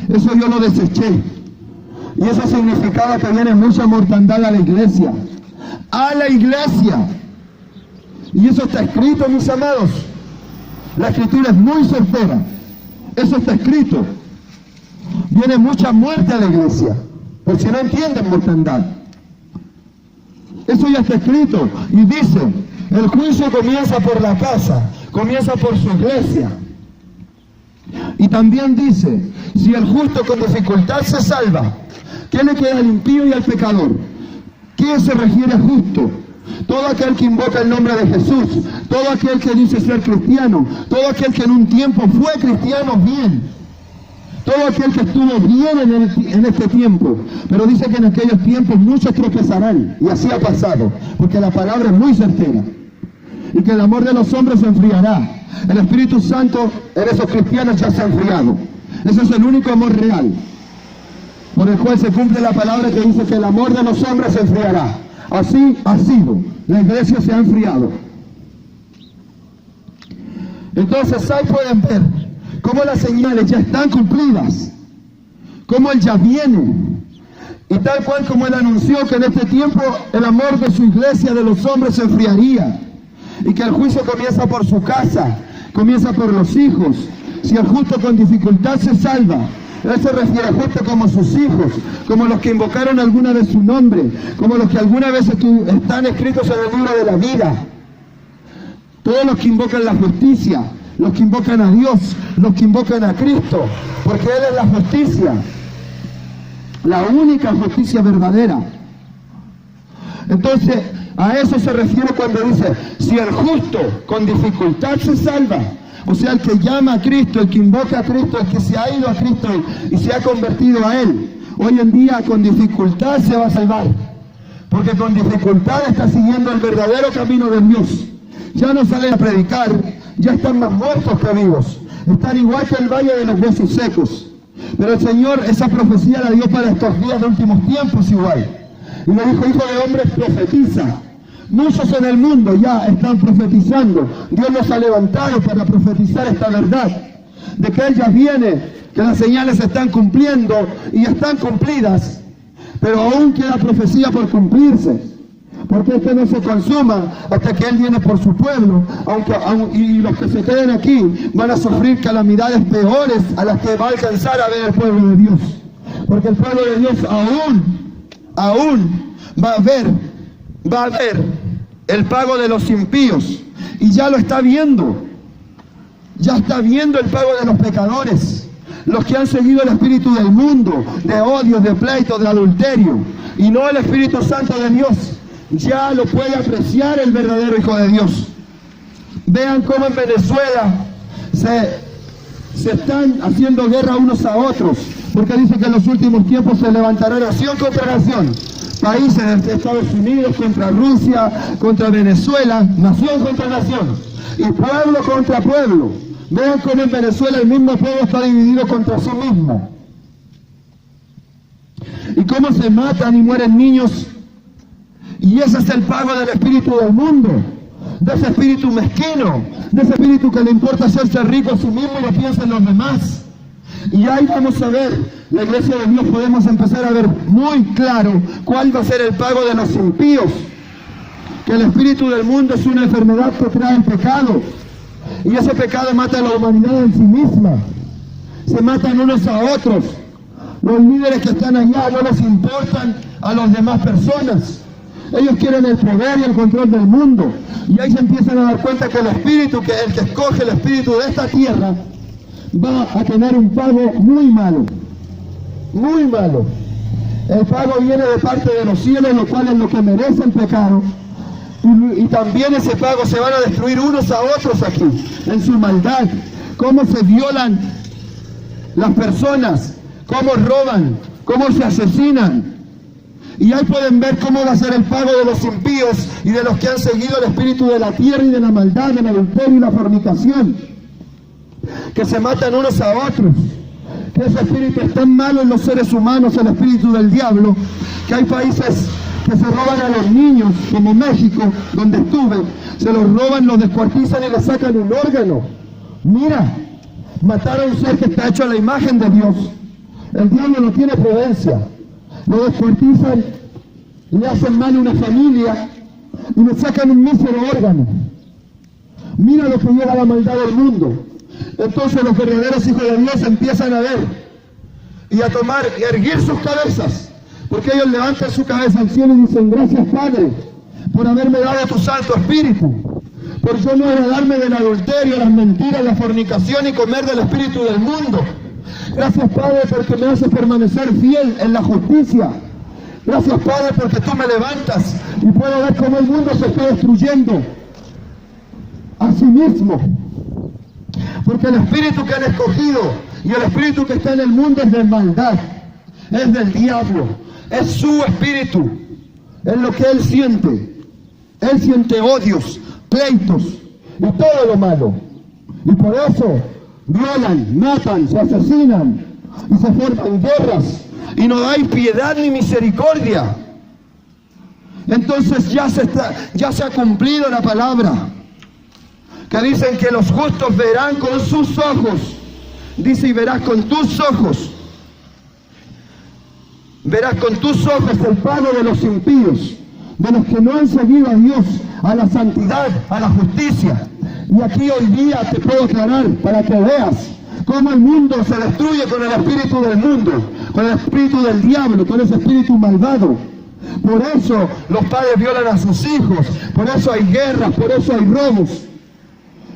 eso yo lo deseché. Y eso significaba que viene mucha mortandad a la iglesia. ¡A la iglesia! Y eso está escrito, mis amados. La Escritura es muy certera. Eso está escrito. Viene mucha muerte a la iglesia, por si no entienden mortandad. Eso ya está escrito. Y dice, el juicio comienza por la casa, comienza por su iglesia. Y también dice, si el justo con dificultad se salva, ¿qué le queda al impío y al pecador? ¿Qué se refiere a justo? Todo aquel que invoca el nombre de Jesús, todo aquel que dice ser cristiano, todo aquel que en un tiempo fue cristiano bien, todo aquel que estuvo bien en este tiempo, pero dice que en aquellos tiempos muchos tropezarán, y así ha pasado, porque la palabra es muy certera, y que el amor de los hombres se enfriará. El Espíritu Santo en esos cristianos ya se ha enfriado. Ese es el único amor real, por el cual se cumple la palabra que dice que el amor de los hombres se enfriará. Así ha sido, la iglesia se ha enfriado. Entonces ahí pueden ver cómo las señales ya están cumplidas, cómo Él ya viene, y tal cual como Él anunció que en este tiempo el amor de su iglesia, de los hombres, se enfriaría, y que el juicio comienza por su casa, comienza por los hijos. Si el justo con dificultad se salva, Él se refiere a justo como sus hijos, como los que invocaron alguna vez su nombre, como los que alguna vez están escritos en el libro de la vida. Todos los que invocan la justicia, los que invocan a Dios, los que invocan a Cristo, porque Él es la justicia, la única justicia verdadera. Entonces, a eso se refiere cuando dice, si el justo con dificultad se salva, o sea, el que llama a Cristo, el que invoca a Cristo, el que se ha ido a Cristo y se ha convertido a Él, hoy en día con dificultad se va a salvar, porque con dificultad está siguiendo el verdadero camino de Dios. Ya no salen a predicar, ya están más muertos que vivos, están igual que el valle de los huesos secos. Pero el Señor esa profecía la dio para estos días de últimos tiempos igual, y le dijo, hijo de hombre, profetiza. Muchos en el mundo ya están profetizando. Dios los ha levantado para profetizar esta verdad, de que Él ya viene, que las señales se están cumpliendo y están cumplidas, pero aún queda profecía por cumplirse, porque este no se consuma hasta que Él viene por su pueblo, y los que se queden aquí van a sufrir calamidades peores a las que va a alcanzar a ver el pueblo de Dios, porque el pueblo de Dios aún va a ver el pago de los impíos, y ya lo está viendo. Ya está viendo el pago de los pecadores, los que han seguido el espíritu del mundo, de odio, de pleito, de adulterio, y no el Espíritu Santo de Dios. Ya lo puede apreciar el verdadero Hijo de Dios. Vean cómo en Venezuela se están haciendo guerra unos a otros, porque dice que en los últimos tiempos se levantará nación contra nación. Países de Estados Unidos contra Rusia, contra Venezuela, nación contra nación, y pueblo contra pueblo. Vean cómo en Venezuela el mismo pueblo está dividido contra sí mismo, y cómo se matan y mueren niños, y ese es el pago del espíritu del mundo, de ese espíritu mezquino, de ese espíritu que le importa hacerse rico a sí mismo y no piensa en los demás. Y ahí vamos a ver, la iglesia de Dios podemos empezar a ver muy claro cuál va a ser el pago de los impíos. Que el espíritu del mundo es una enfermedad que trae el pecado, y ese pecado mata a la humanidad en sí misma. Se matan unos a otros. Los líderes que están allá no les importan a las demás personas. Ellos quieren el poder y el control del mundo, y ahí se empiezan a dar cuenta que el espíritu, que el que escoge el espíritu de esta tierra, va a tener un pago muy malo, muy malo. El pago viene de parte de los cielos, lo cual es lo que merece el pecado, y también ese pago se van a destruir unos a otros aquí, en su maldad, cómo se violan las personas, cómo roban, cómo se asesinan. Y ahí pueden ver cómo va a ser el pago de los impíos y de los que han seguido el espíritu de la tierra y de la maldad, del adulterio y la fornicación, que se matan unos a otros. Que ese espíritu es tan malo en los seres humanos, el espíritu del diablo, que hay países que se roban a los niños, como México, donde estuve, se los roban, los descuartizan y les sacan un órgano. Mira, matar a un ser que está hecho a la imagen de Dios. El diablo no tiene prudencia. Lo descuartizan, le hacen mal a una familia y le sacan un mísero órgano. Mira lo que llega a la maldad del mundo. Entonces los verdaderos hijos de Dios empiezan a ver y a tomar y a erguir sus cabezas, porque ellos levantan su cabeza al cielo y dicen: gracias, Padre, por haberme dado tu Santo Espíritu, por yo no agradarme del adulterio, las mentiras, la fornicación y comer del espíritu del mundo. Gracias, Padre, porque me haces permanecer fiel en la justicia, Gracias, Padre, porque tú me levantas y puedo ver cómo el mundo se está destruyendo a sí mismo. Porque el espíritu que han escogido y el espíritu que está en el mundo es de maldad, es del diablo, es su espíritu, es lo que él siente. Él siente odios, pleitos y todo lo malo. Y por eso violan, matan, se asesinan y se forman guerras. Y no hay piedad ni misericordia. Entonces ya se ha cumplido la palabra. Que dicen que los justos verán con sus ojos. Dice, y verás con tus ojos. Verás con tus ojos el pago de los impíos, de los que no han seguido a Dios, a la santidad, a la justicia. Y aquí hoy día te puedo aclarar para que veas cómo el mundo se destruye con el espíritu del mundo, con el espíritu del diablo, con ese espíritu malvado. Por eso los padres violan a sus hijos, por eso hay guerras, por eso hay robos.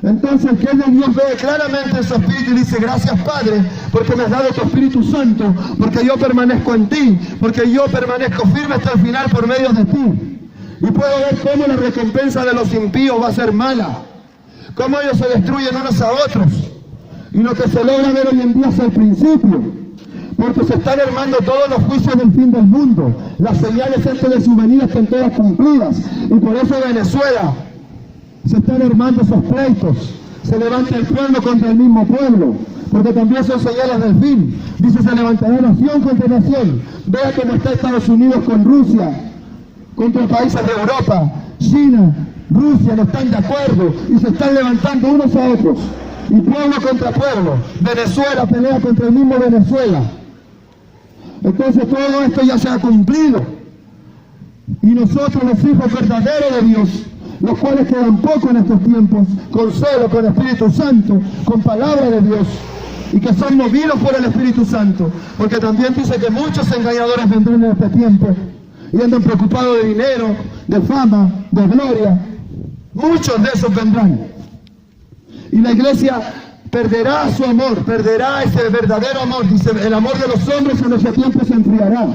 Entonces el que es de Dios ve claramente ese espíritu y dice, gracias, Padre, porque me has dado tu Espíritu Santo, porque yo permanezco en ti, porque yo permanezco firme hasta el final por medio de ti. Y puedo ver cómo la recompensa de los impíos va a ser mala, cómo ellos se destruyen unos a otros. Y lo que se logra ver hoy en día es el principio, porque se están armando todos los juicios del fin del mundo. Las señales antes de su venida están todas cumplidas, y por eso Venezuela se están armando esos pleitos. Se levanta el pueblo contra el mismo pueblo, porque también son señales del fin. Dice, se levantará nación contra nación. Vea cómo está Estados Unidos con Rusia, contra países de Europa. China, Rusia no están de acuerdo y se están levantando unos a otros. Y pueblo contra pueblo. Venezuela pelea contra el mismo Venezuela. Entonces todo esto ya se ha cumplido. Y nosotros, los hijos verdaderos de Dios, los cuales quedan poco en estos tiempos, con celo, con Espíritu Santo, con palabra de Dios, y que son movidos por el Espíritu Santo, porque también dice que muchos engañadores vendrán en este tiempo, y andan preocupados de dinero, de fama, de gloria. Muchos de esos vendrán. Y la iglesia perderá su amor, perderá ese verdadero amor. Dice, el amor de los hombres en ese tiempo se enfriará.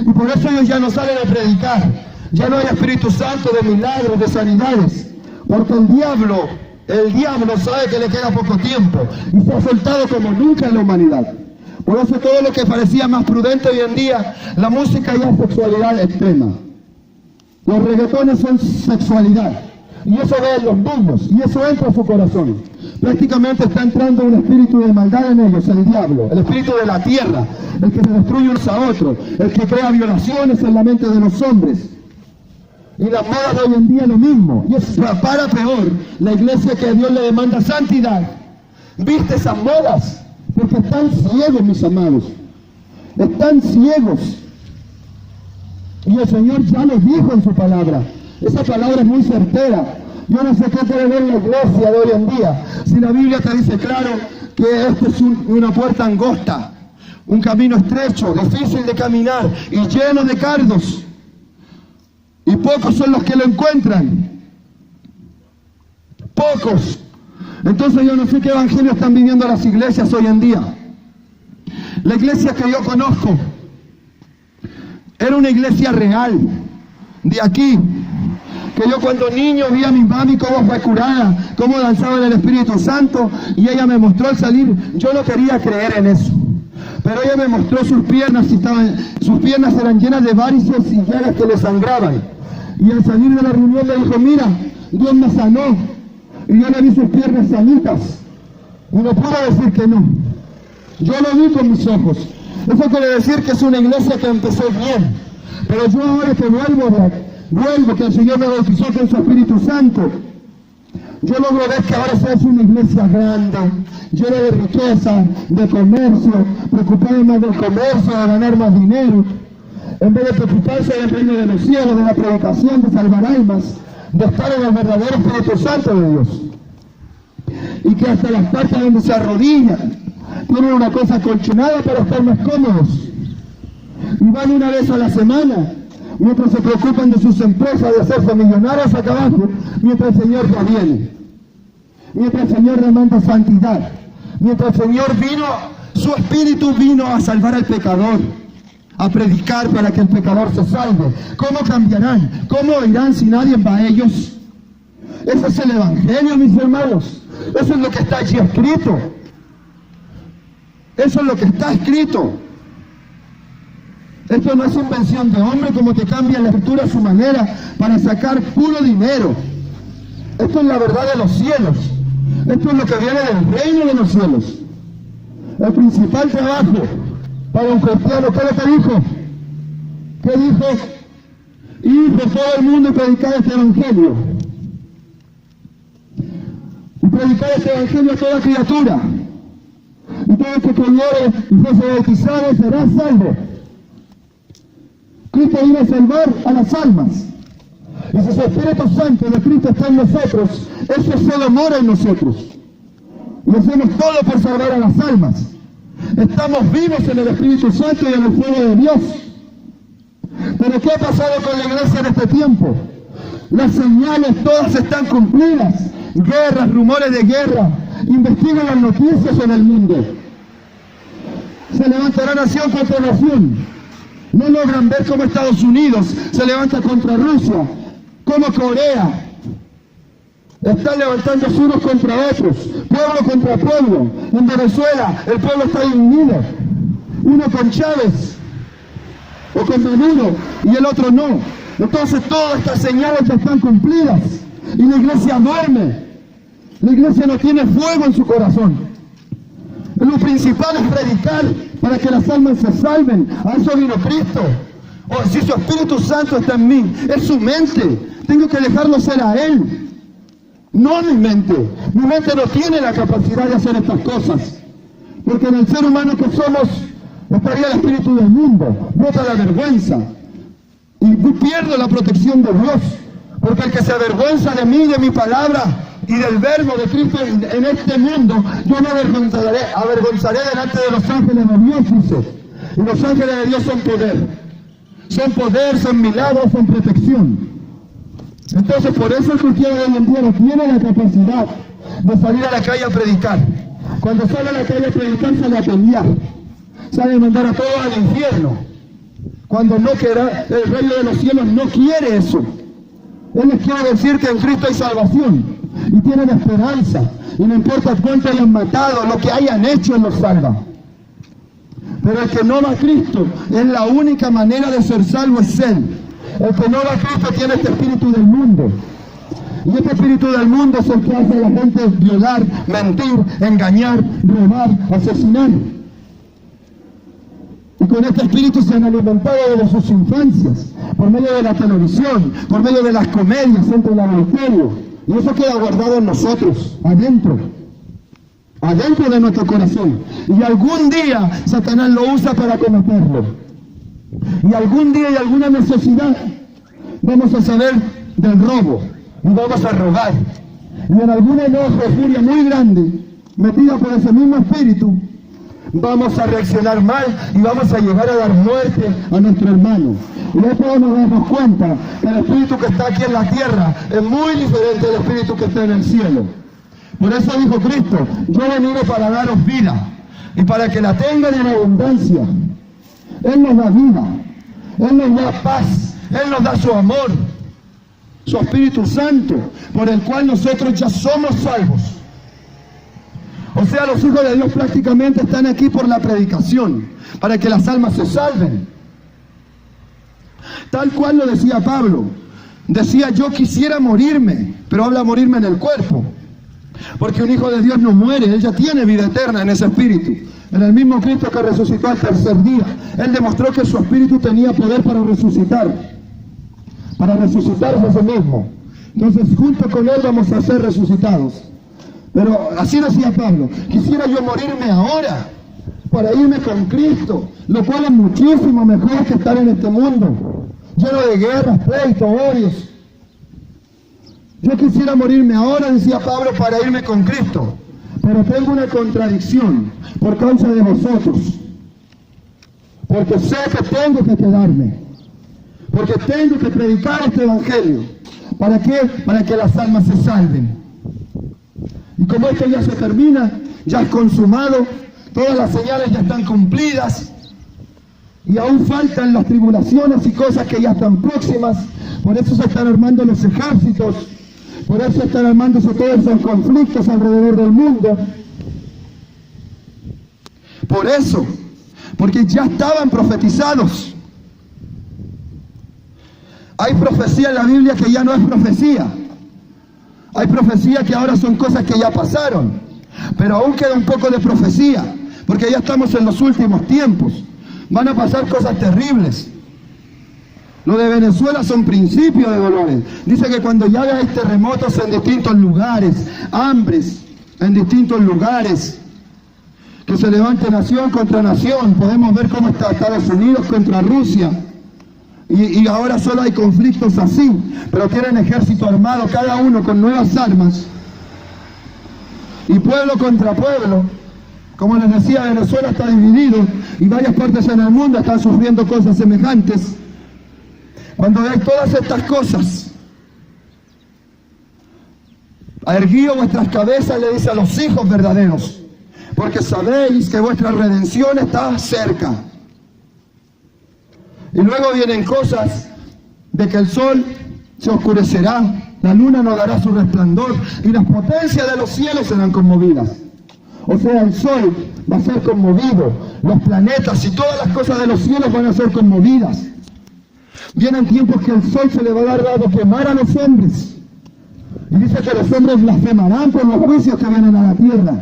Y por eso ellos ya no salen a predicar. Ya no hay Espíritu Santo de milagros, de sanidades, porque el diablo sabe que le queda poco tiempo y se ha soltado como nunca en la humanidad. Por eso todo lo que parecía más prudente hoy en día, la música ya es sexualidad extrema. Los reggaetones son sexualidad, y eso ve en los niños, y eso entra a su corazón. Prácticamente está entrando un espíritu de maldad en ellos, el diablo, el espíritu de la tierra, el que se destruye unos a otros, el que crea violaciones en la mente de los hombres. Y las modas de hoy en día lo mismo. Y es para peor, la iglesia que a Dios le demanda santidad viste esas modas, porque están ciegos, mis amados. Están ciegos. Y el Señor ya lo dijo en su palabra. Esa palabra es muy certera. Yo no sé qué quiere ver la iglesia de hoy en día. Si la Biblia te dice claro que esto es una puerta angosta, un camino estrecho, difícil de caminar y lleno de cardos. Y pocos son los que lo encuentran. Pocos. Entonces yo no sé qué evangelio están viviendo las iglesias hoy en día. La iglesia que yo conozco era una iglesia real, de aquí. Que yo cuando niño vi a mi mami cómo fue curada, cómo danzaba en el Espíritu Santo, y ella me mostró al salir. Yo no quería creer en eso. Pero ella me mostró sus piernas, sus piernas eran llenas de varices y llagas que le sangraban. Y al salir de la reunión me dijo, mira, Dios me sanó. Y yo le vi sus piernas sanitas. Y no puedo decir que no. Yo lo vi con mis ojos. Eso quiere decir que es una iglesia que empezó bien. Pero yo ahora que vuelvo, que el Señor me bautizó con su Espíritu Santo, yo logro ver que ahora se hace una iglesia grande, llena de riqueza, de comercio, preocupada más del comercio, de ganar más dinero, en vez de preocuparse del reino de los cielos, de la predicación, de salvar almas, de estar en el verdadero Espíritu Santo de Dios. Y que hasta las partes donde se arrodillan tienen una cosa colchonada para estar más cómodos. Y van una vez a la semana, mientras se preocupan de sus empresas, de hacerse millonarios acá abajo, mientras el Señor ya viene. Mientras el Señor demanda santidad. Mientras el Señor su Espíritu vino a salvar al pecador, a predicar para que el pecador se salve. ¿Cómo cambiarán? ¿Cómo irán si nadie va a ellos? Ese es el Evangelio, mis hermanos. Eso es lo que está allí escrito. Eso es lo que está escrito. Esto no es invención de hombre como que cambia la escritura a su manera para sacar puro dinero. Esto es la verdad de los cielos. Esto es lo que viene del reino de los cielos. El principal trabajo para un cristiano, ¿qué es lo que dijo? ¿Qué dijo? Ir por todo el mundo y predicar este evangelio. Y predicar este evangelio a toda criatura. Y todo el que creyere y fuese bautizado será salvo. Cristo viene a salvar a las almas. Y si su Espíritu Santo de Cristo está en nosotros, eso solo mora en nosotros. Y hacemos todo por salvar a las almas. Estamos vivos en el Espíritu Santo y en el fuego de Dios. Pero ¿qué ha pasado con la iglesia en este tiempo? Las señales todas están cumplidas. Guerras, rumores de guerra. Investiguen las noticias en el mundo. Se levantará nación contra nación. No logran ver cómo Estados Unidos se levanta contra Rusia, como Corea. Están levantándose unos contra otros, pueblo contra pueblo. En Venezuela el pueblo está dividido. Uno con Chávez o con Maduro y el otro no. Entonces todas estas señales ya están cumplidas y la iglesia duerme. La iglesia no tiene fuego en su corazón. Lo principal es predicar para que las almas se salven. A eso vino Cristo. O si su Espíritu Santo está en mí, es su mente. Tengo que dejarlo ser a Él, no mi mente. Mi mente no tiene la capacidad de hacer estas cosas. Porque en el ser humano que somos estaría el espíritu del mundo, brota la vergüenza. Y pierdo la protección de Dios. Porque el que se avergüenza de mí, de mi palabra y del verbo de Cristo en este mundo, yo me avergonzaré delante de los ángeles de Dios, dice. Y los ángeles de Dios son poder. Son poder, son milagros, son protección. Entonces, por eso el cristiano de hoy en día no tiene la capacidad de salir a la calle a predicar. Cuando sale a la calle a predicar, sale a pelear. Sale a mandar a todos al infierno. Cuando no quiera, el reino de los cielos no quiere eso. Él les quiere decir que en Cristo hay salvación. Y tienen esperanza. Y no importa cuánto hayan matado, lo que hayan hecho, Él los salva. Pero el que no va a Cristo, es la única manera de ser salvo es Él. El que no va a Cristo tiene este espíritu del mundo. Y este espíritu del mundo es el que hace a la gente violar, mentir, engañar, robar, asesinar. Y con este espíritu se han alimentado desde sus infancias, por medio de la televisión, por medio de las comedias, entre el adulterio. Y eso queda guardado en nosotros, adentro de nuestro corazón. Y algún día Satanás lo usa para cometerlo. Y algún día y alguna necesidad vamos a saber del robo y vamos a robar. Y en algún enojo, furia muy grande, metida por ese mismo espíritu, vamos a reaccionar mal y vamos a llegar a dar muerte a nuestro hermano. Y no podemos darnos cuenta que el espíritu que está aquí en la tierra es muy diferente al espíritu que está en el cielo. Por eso dijo Cristo, yo he venido para daros vida y para que la tengan en abundancia. Él nos da vida, Él nos da paz, Él nos da su amor, su Espíritu Santo, por el cual nosotros ya somos salvos. O sea, los hijos de Dios prácticamente están aquí por la predicación, para que las almas se salven. Tal cual lo decía Pablo. Decía, yo quisiera morirme, pero habla morirme en el cuerpo. Porque un hijo de Dios no muere, él ya tiene vida eterna en ese espíritu. En el mismo Cristo que resucitó al tercer día, Él demostró que su espíritu tenía poder para resucitarse a sí mismo. Entonces, junto con Él vamos a ser resucitados. Pero así decía Pablo, quisiera yo morirme ahora para irme con Cristo, lo cual es muchísimo mejor que estar en este mundo, lleno de guerras, pleitos, odios. Yo quisiera morirme ahora, decía Pablo, para irme con Cristo. Pero tengo una contradicción por causa de vosotros. Porque sé que tengo que quedarme. Porque tengo que predicar este evangelio. ¿Para qué? Para que las almas se salven. Y como esto ya se termina, ya es consumado, todas las señales ya están cumplidas. Y aún faltan las tribulaciones y cosas que ya están próximas. Por eso se están armando los ejércitos. Por eso están armándose todos esos conflictos alrededor del mundo. Por eso, porque ya estaban profetizados. Hay profecía en la Biblia que ya no es profecía. Hay profecía que ahora son cosas que ya pasaron. Pero aún queda un poco de profecía, porque ya estamos en los últimos tiempos. Van a pasar cosas terribles. Lo de Venezuela son principios de dolores. Dice que cuando ya hay terremotos en distintos lugares, hambres en distintos lugares, que se levante nación contra nación. Podemos ver cómo está Estados Unidos contra Rusia. Y ahora solo hay conflictos así, pero tienen ejército armado, cada uno con nuevas armas. Y pueblo contra pueblo. Como les decía, Venezuela está dividido y varias partes en el mundo están sufriendo cosas semejantes. Cuando veáis todas estas cosas, erguíos vuestras cabezas, le dice a los hijos verdaderos, porque sabéis que vuestra redención está cerca. Y luego vienen cosas de que el sol se oscurecerá, la luna no dará su resplandor y las potencias de los cielos serán conmovidas. O sea, el sol va a ser conmovido, los planetas y todas las cosas de los cielos van a ser conmovidas. Vienen tiempos que el sol se le va a dar a quemar a los hombres. Y dice que los hombres blasfemarán por los juicios que vienen a la tierra.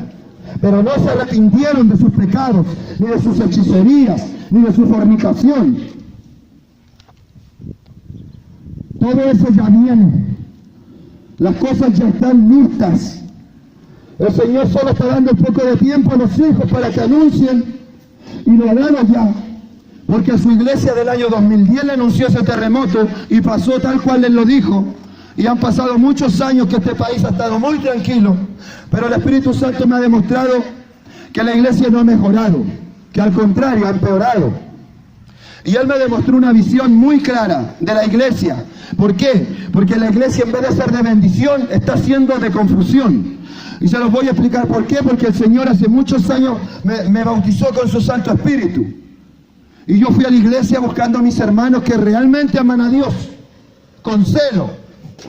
Pero no se arrepintieron de sus pecados, ni de sus hechicerías, ni de su fornicación. Todo eso ya viene. Las cosas ya están listas. El Señor solo está dando un poco de tiempo a los hijos para que anuncien, y lo harán ya. Porque a su iglesia del año 2010 le anunció ese terremoto y pasó tal cual Él lo dijo. Y han pasado muchos años que este país ha estado muy tranquilo, pero el Espíritu Santo me ha demostrado que la iglesia no ha mejorado, que al contrario ha empeorado. Y Él me demostró una visión muy clara de la iglesia. ¿Por qué? Porque la iglesia, en vez de ser de bendición, está siendo de confusión. Y se los voy a explicar por qué. Porque el Señor hace muchos años me bautizó con su Santo Espíritu. Y yo fui a la iglesia buscando a mis hermanos que realmente aman a Dios, con celo,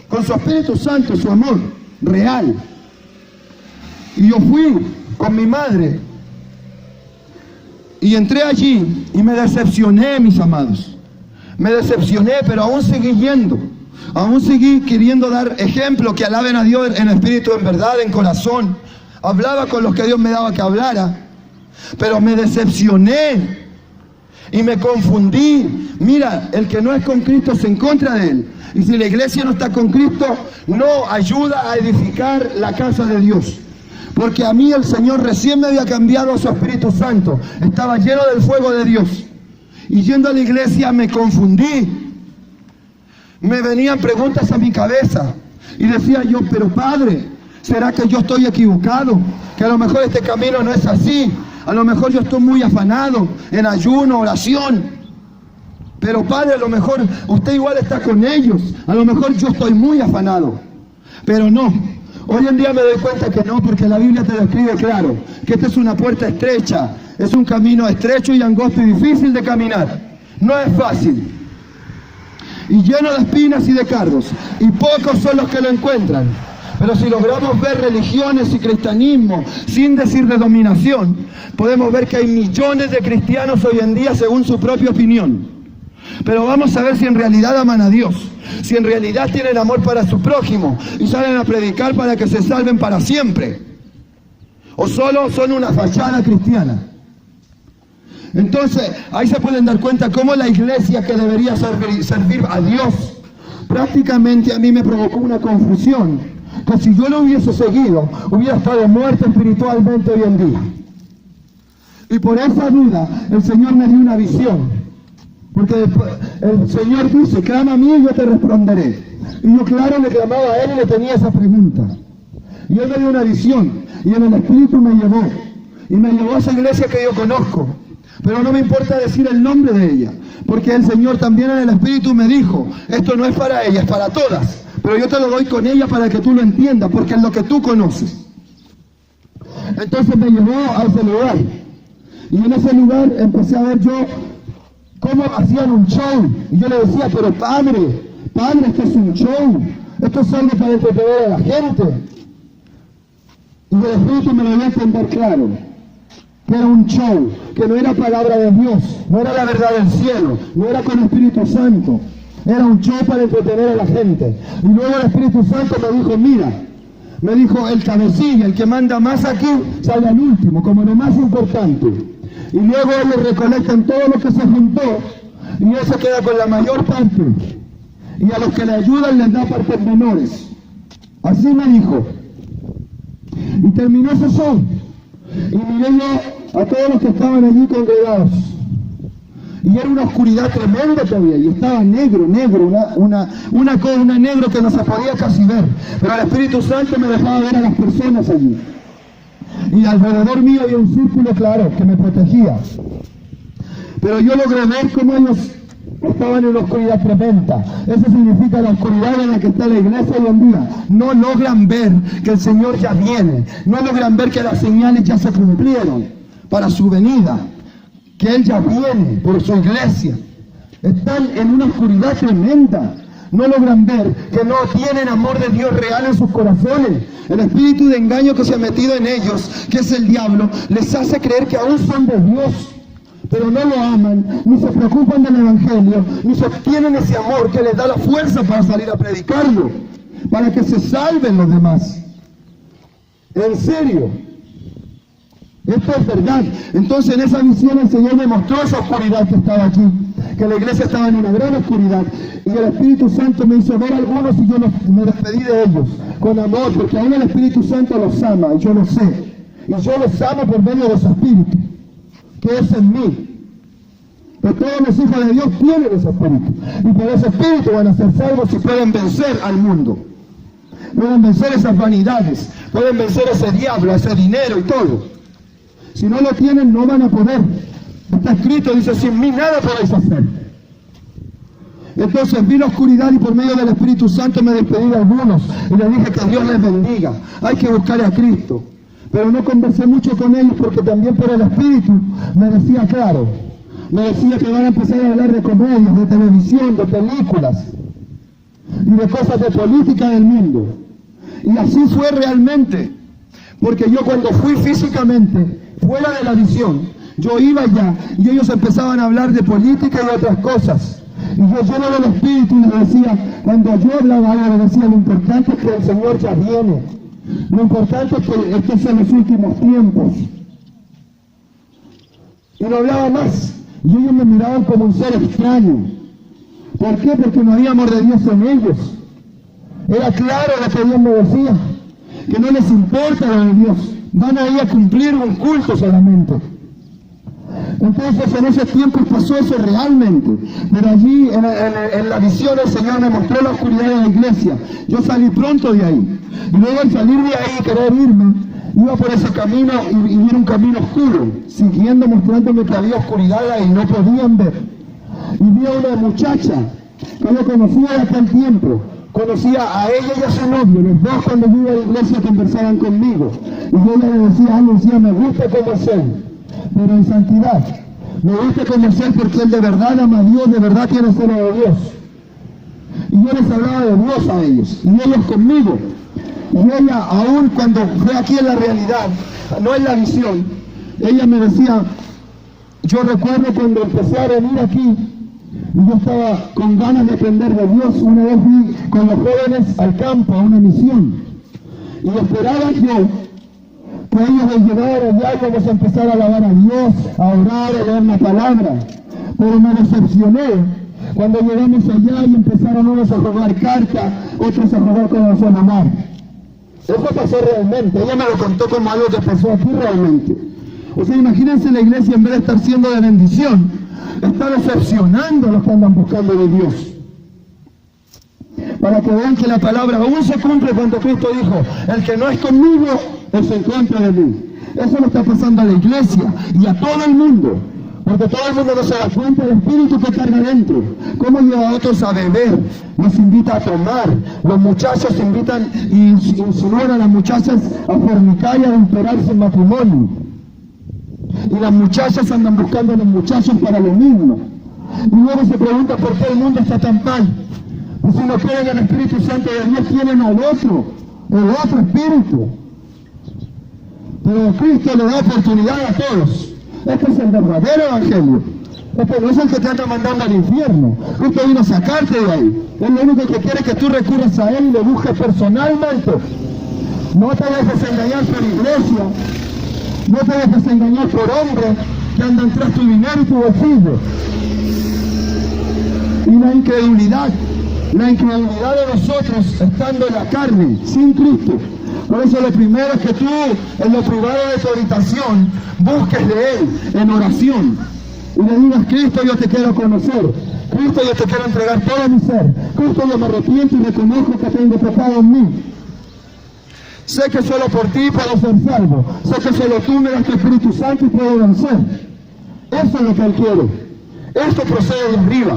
con su Espíritu Santo, su amor real. Y yo fui con mi madre y entré allí y me decepcioné, mis amados. Me decepcioné, pero aún seguí yendo. Aún seguí queriendo dar ejemplo, que alaben a Dios en espíritu, en verdad, en corazón. Hablaba con los que Dios me daba que hablara, pero me decepcioné y me confundí. Mira, el que no es con Cristo es en contra de Él. Y si la iglesia no está con Cristo, no ayuda a edificar la casa de Dios. Porque a mí el Señor recién me había cambiado a su Espíritu Santo. Estaba lleno del fuego de Dios. Y yendo a la iglesia me confundí. Me venían preguntas a mi cabeza. Y decía yo, pero Padre, ¿será que yo estoy equivocado? Que a lo mejor este camino no es así. A lo mejor yo estoy muy afanado en ayuno, oración. Pero Padre, a lo mejor usted igual está con ellos. A lo mejor yo estoy muy afanado. Pero no. Hoy en día me doy cuenta que no, porque la Biblia te describe claro, que esta es una puerta estrecha, es un camino estrecho y angosto y difícil de caminar. No es fácil. Y lleno de espinas y de cardos. Y pocos son los que lo encuentran. Pero si logramos ver religiones y cristianismo, sin decir de dominación, podemos ver que hay millones de cristianos hoy en día según su propia opinión. Pero vamos a ver si en realidad aman a Dios, si en realidad tienen amor para su prójimo y salen a predicar para que se salven para siempre, o solo son una fachada cristiana. Entonces ahí se pueden dar cuenta cómo la iglesia, que debería servir a Dios, prácticamente a mí me provocó una confusión, que si yo lo hubiese seguido hubiera estado muerto espiritualmente hoy en día. Y por esa duda el Señor me dio una visión. Porque el Señor dice, clama a mí y yo te responderé. Y yo claro le clamaba a Él y le tenía esa pregunta. Y Él me dio una visión y en el Espíritu me llevó. Y me llevó a esa iglesia que yo conozco. Pero no me importa decir el nombre de ella. Porque el Señor también en el Espíritu me dijo, esto no es para ella, es para todas. Pero yo te lo doy con ella para que tú lo entiendas, porque es lo que tú conoces. Entonces me llevó a ese lugar. Y en ese lugar empecé a ver yo cómo hacían un show. Y yo le decía, pero padre, esto es un show. Esto es algo para entretener a la gente. Y el Espíritu me lo dio a entender claro. Que era un show, que no era palabra de Dios, no era la verdad del cielo, no era con el Espíritu Santo. Era un show para entretener a la gente. Y luego el Espíritu Santo me dijo, mira, me dijo, el cabecilla, el que manda más aquí, sale al último, como lo más importante. Y luego ellos recolectan todo lo que se juntó, y él se queda con la mayor parte. Y a los que le ayudan les da partes menores. Así me dijo. Y terminó ese show. Y miré yo a todos los que estaban allí congregados. Y era una oscuridad tremenda todavía, y estaba negro, una negro que no se podía casi ver. Pero el Espíritu Santo me dejaba ver a las personas allí. Y alrededor mío había un círculo claro que me protegía. Pero yo logré ver cómo ellos estaban en una oscuridad tremenda. Eso significa la oscuridad en la que está la iglesia hoy en día. No logran ver que el Señor ya viene. No logran ver que las señales ya se cumplieron para su venida. Que Él ya viene por su iglesia. Están en una oscuridad tremenda. No logran ver que no tienen amor de Dios real en sus corazones. El espíritu de engaño que se ha metido en ellos, que es el diablo, les hace creer que aún son de Dios, pero no lo aman, ni se preocupan del evangelio, ni sostienen ese amor que les da la fuerza para salir a predicarlo, para que se salven los demás. En serio. Esto es verdad. Entonces en esa visión el Señor me mostró esa oscuridad que estaba aquí, que la iglesia estaba en una gran oscuridad, y el Espíritu Santo me hizo ver a algunos y yo me despedí de ellos con amor, porque aún el Espíritu Santo los ama, y yo lo sé, y yo los amo por medio de su Espíritu que es en mí. Pero todos los hijos de Dios tienen ese Espíritu, y por ese Espíritu van a ser salvos y pueden vencer al mundo, pueden vencer esas vanidades, pueden vencer ese diablo, ese dinero y todo. Si no lo tienen, no van a poder. Está escrito, dice, sin mí nada podéis hacer. Entonces vi la oscuridad y por medio del Espíritu Santo me despedí de algunos y les dije que Dios les bendiga. Hay que buscar a Cristo. Pero no conversé mucho con ellos porque también por el Espíritu me decía claro. Me decía que van a empezar a hablar de comedias, de televisión, de películas y de cosas de política del mundo. Y así fue realmente. Porque yo cuando fui físicamente fuera de la visión, yo iba allá y ellos empezaban a hablar de política y otras cosas. Y yo lleno del Espíritu les decía, cuando yo hablaba algo, les decía, lo importante es que el Señor ya viene. Lo importante es que estos son los últimos tiempos. Y no hablaba más. Y ellos me miraban como un ser extraño. ¿Por qué? Porque no había amor de Dios en ellos. Era claro lo que Dios me decía, que no les importa lo de Dios. Van a ir a cumplir un culto solamente. Entonces en esos tiempos pasó eso realmente. Pero allí en la visión el Señor me mostró la oscuridad de la iglesia. Yo salí pronto de ahí. Y luego al salir de ahí, querer irme, iba por ese camino y vi un camino oscuro, siguiendo mostrándome que había oscuridad y no podían ver. Y vi a una muchacha que yo conocía de aquel tiempo. Conocía a ella y a su novio, los dos cuando yo iba a la iglesia conversaban conmigo. Y yo le decía, Lucía, me gusta como es él, pero en santidad. Me gusta como es él porque él de verdad ama a Dios, de verdad tiene celo de Dios. Y yo les hablaba de Dios a ellos, y ellos conmigo. Y ella, aún cuando fue aquí en la realidad, no en la visión, ella me decía, yo recuerdo cuando empecé a venir aquí, y yo estaba con ganas de aprender de Dios. Una vez fui con los jóvenes al campo, a una misión. Y esperaba yo que ellos nos llevaran allá y vamos a empezar a alabar a Dios, a orar, a leer la palabra. Pero me decepcioné cuando llegamos allá y empezaron unos a jugar cartas, otros a jugar con el celular. Eso pasó realmente. Ella me lo contó como algo que pasó aquí realmente. O sea, imagínense la iglesia en vez de estar siendo de bendición, está decepcionando a los que andan buscando de Dios. Para que vean que la palabra aún se cumple cuando Cristo dijo, el que no es conmigo es en contra de mí. Eso le está pasando a la iglesia y a todo el mundo. Porque todo el mundo no se da cuenta del espíritu que carga dentro. Cómo lleva a otros a beber, los invita a tomar. Los muchachos invitan y insinúan a las muchachas a fornicar y a adulterar sin matrimonio. Y las muchachas andan buscando a los muchachos para lo mismo. Y luego se pregunta por qué el mundo está tan mal. Y si no creen en el Espíritu Santo de Dios, tienen al otro, el otro espíritu. Pero Cristo le da oportunidad a todos. Este es el verdadero evangelio. Este no es el que te anda mandando al infierno. Cristo vino a sacarte de ahí. Él lo único que quiere es que tú recurras a Él y le busques personalmente. No te dejes engañar por iglesia. No te dejes engañar por hombres que andan tras tu dinero y tu bolsillo. Y la incredulidad de nosotros estando en la carne, sin Cristo. Por eso lo primero es que tú, en lo privado de tu habitación, busques de Él en oración. Y le digas: Cristo, yo te quiero conocer. Cristo, yo te quiero entregar todo mi ser. Cristo, yo me arrepiento y reconozco que tengo pecado en mí. Sé que solo por ti puedo ser salvo. Sé que solo tú me das tu Espíritu Santo y puedo vencer. Eso es lo que Él quiere. Esto procede de arriba.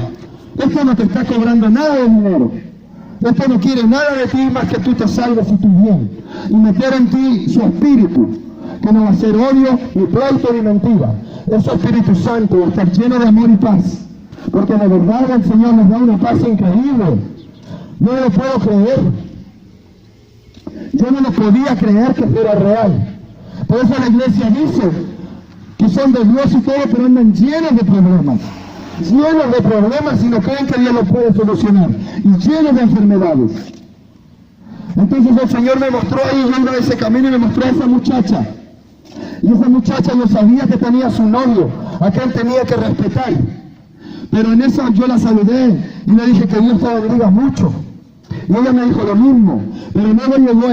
Esto no te está cobrando nada de dinero. Esto no quiere nada de ti más que tú te salves y tu bien. Y meter en ti su Espíritu, que no va a ser odio, ni pleito, ni mentira. Ese Espíritu Santo va a estar lleno de amor y paz. Porque de verdad el Señor nos da una paz increíble. Yo no lo puedo creer. Yo no lo podía creer que fuera real. Por eso la iglesia dice que son de Dios y todo, pero andan llenos de problemas. Llenos de problemas y no creen que Dios los puede solucionar. Y llenos de enfermedades. Entonces el Señor me mostró ahí yendo ese camino y me mostró a esa muchacha. Y esa muchacha no sabía que tenía su novio, a quien tenía que respetar. Pero en eso yo la saludé y le dije: que Dios te bendiga mucho. Y ella me dijo lo mismo. Pero luego llegó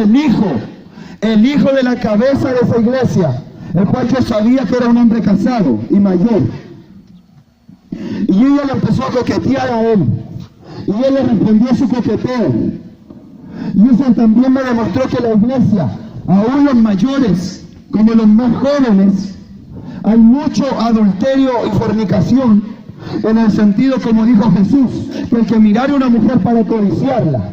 el hijo de la cabeza de esa iglesia, el cual yo sabía que era un hombre casado y mayor. Y ella le empezó a coquetear a él. Y él le respondió su coqueteo. Y eso también me demostró que la iglesia, aún los mayores como los más jóvenes, hay mucho adulterio y fornicación, en el sentido, como dijo Jesús, que el que mirare a una mujer para codiciarla,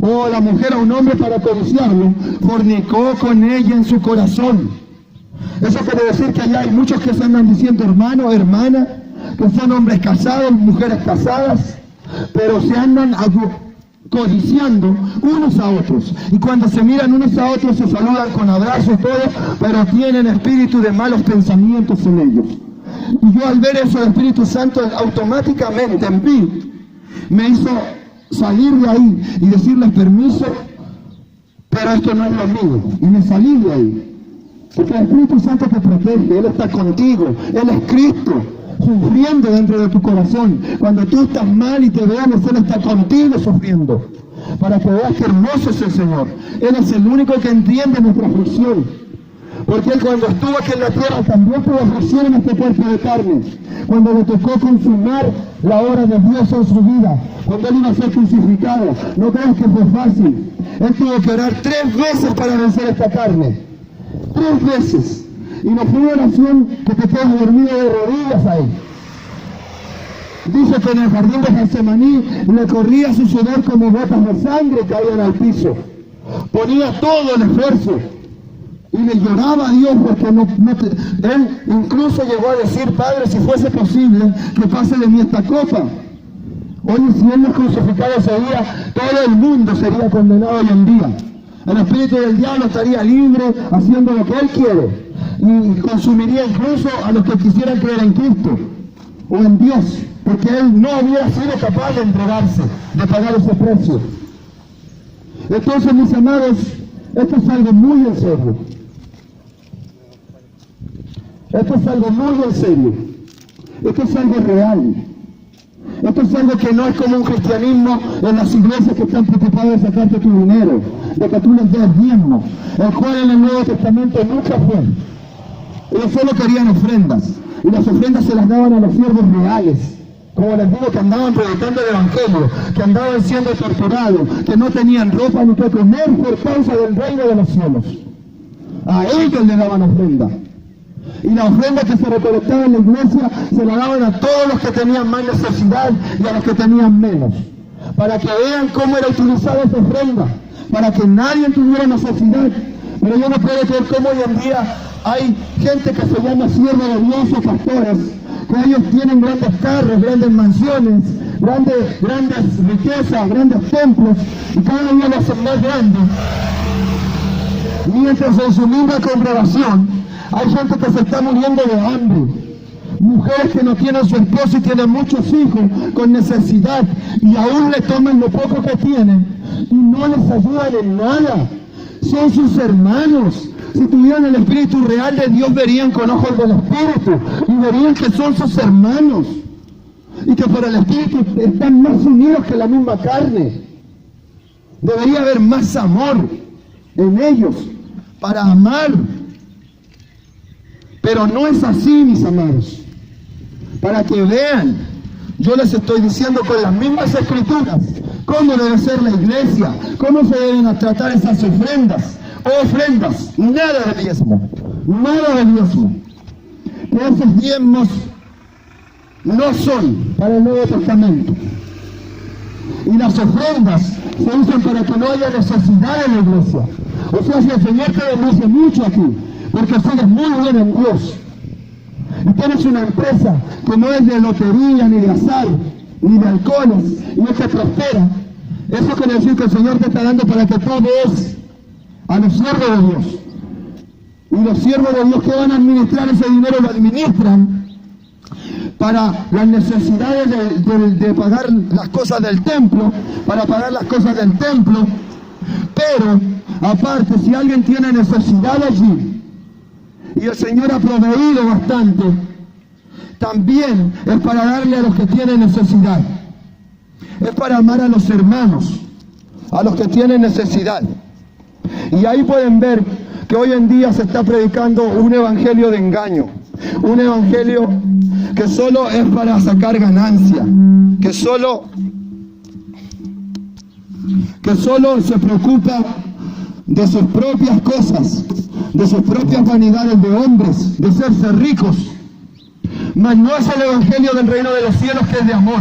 o la mujer a un hombre para codiciarlo, fornicó con ella en su corazón. Eso quiere decir que allá hay muchos que se andan diciendo hermano, hermana, que son hombres casados, mujeres casadas, pero se andan codiciando unos a otros. Y cuando se miran unos a otros se saludan con abrazos, todo, pero tienen espíritu de malos pensamientos en ellos. Y yo al ver eso, el Espíritu Santo automáticamente en mí me hizo salir de ahí y decirles: permiso, pero esto no es lo mío. Y me salí de ahí. Porque el Espíritu Santo te protege, Él está contigo, Él es Cristo, sufriendo dentro de tu corazón. Cuando tú estás mal y te veas, Él está contigo sufriendo. Para que veas que hermoso es el Señor. Él es el único que entiende nuestra aflicción. Porque Él, cuando estuvo aquí en la tierra, también tuvo aflicción en este cuerpo de carne. Cuando le tocó consumar la obra de Dios en su vida, cuando Él iba a ser crucificado, no creas que fue fácil. Él tuvo que orar 3 veces para vencer esta carne. 3 veces. Y no fue una oración que te quedas dormido de rodillas ahí. Dice que en el jardín de Getsemaní le corría su sudor como gotas de sangre que caían al piso. Ponía todo el esfuerzo. Y le lloraba a Dios porque él incluso llegó a decir: Padre, si fuese posible, que pase de mí esta copa. Oye, si Él no es crucificado ese día, todo el mundo sería condenado hoy en día. El espíritu del diablo estaría libre, haciendo lo que Él quiere. Y consumiría incluso a los que quisieran creer en Cristo o en Dios, porque Él no hubiera sido capaz de entregarse, de pagar ese precio. Entonces, mis amados, esto es algo muy en serio. Esto es algo muy en serio. Esto es algo real. Esto es algo que no es como un cristianismo en las iglesias que están preocupados de sacarte tu dinero, de que tú les des diezmo, el cual en el Nuevo Testamento nunca fue. Ellos solo querían ofrendas, y las ofrendas se las daban a los siervos reales. Como les digo, que andaban predicando el evangelio, que andaban siendo torturados, que no tenían ropa ni que comer por causa del reino de los cielos. A ellos le daban ofrenda. Y la ofrenda que se recolectaba en la iglesia se la daban a todos los que tenían más necesidad y a los que tenían menos. Para que vean cómo era utilizada esa ofrenda, para que nadie tuviera necesidad. Pero yo no puedo creer cómo hoy en día hay gente que se llama siervo de Dios o pastores, que ellos tienen grandes carros, grandes mansiones, grandes riquezas, grandes templos, y cada día lo hacen más grande. Mientras en su misma congregación hay gente que se está muriendo de hambre. Mujeres que no tienen su esposo y tienen muchos hijos con necesidad y aún le toman lo poco que tienen y no les ayudan en nada. Son sus hermanos. Si tuvieran el Espíritu real de Dios, verían con ojos del Espíritu y verían que son sus hermanos y que por el Espíritu están más unidos que la misma carne. Debería haber más amor en ellos para amar. Pero no es así, mis amados. Para que vean, yo les estoy diciendo con las mismas escrituras cómo debe ser la iglesia, cómo se deben tratar esas ofrendas, nada de diezmo, que esos diezmos no son para el Nuevo Testamento, y las ofrendas se usan para que no haya necesidad en la iglesia. O sea, si el Señor te bendice mucho aquí, porque sigues muy bien en Dios, y tienes una empresa que no es de lotería, ni de azar, ni de alcoholes, y no te prospera, eso quiere decir que el Señor te está dando para que tú des a los siervos de Dios. Y los siervos de Dios que van a administrar ese dinero lo administran para las necesidades de pagar las cosas del templo, pero aparte, si alguien tiene necesidad allí, y el Señor ha proveído bastante, también es para darle a los que tienen necesidad. Es para amar a los hermanos, a los que tienen necesidad. Y ahí pueden ver que hoy en día se está predicando un evangelio de engaño, un evangelio que solo es para sacar ganancia, que solo se preocupa de sus propias cosas, de sus propias vanidades de hombres, de hacerse ricos. Mas no es el evangelio del reino de los cielos, que es de amor.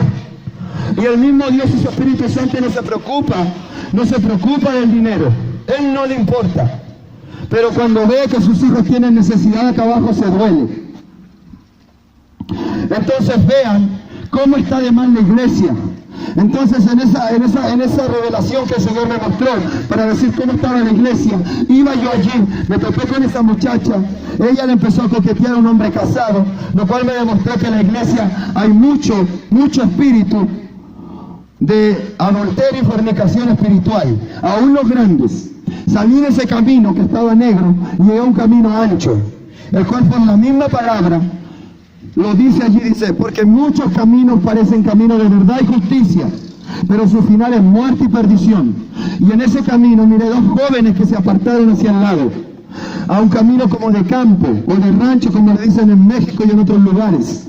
Y el mismo Dios y su Espíritu Santo no se preocupa del dinero. Él no le importa. Pero cuando ve que sus hijos tienen necesidad, acá abajo se duele. Entonces vean cómo está de mal la iglesia. Entonces en esa revelación que el Señor me mostró para decir cómo estaba la iglesia, iba yo allí, me topé con esa muchacha, ella le empezó a coquetear a un hombre casado, lo cual me demostró que en la iglesia hay mucho espíritu de adulterio y fornicación espiritual, aún los grandes. Salí de ese camino que estaba negro y llegué a un camino ancho, el cual por la misma palabra lo dice allí, dice, porque muchos caminos parecen caminos de verdad y justicia, pero su final es muerte y perdición. Y en ese camino miré dos jóvenes que se apartaron hacia el lado, a un camino como de campo o de rancho, como le dicen en México y en otros lugares.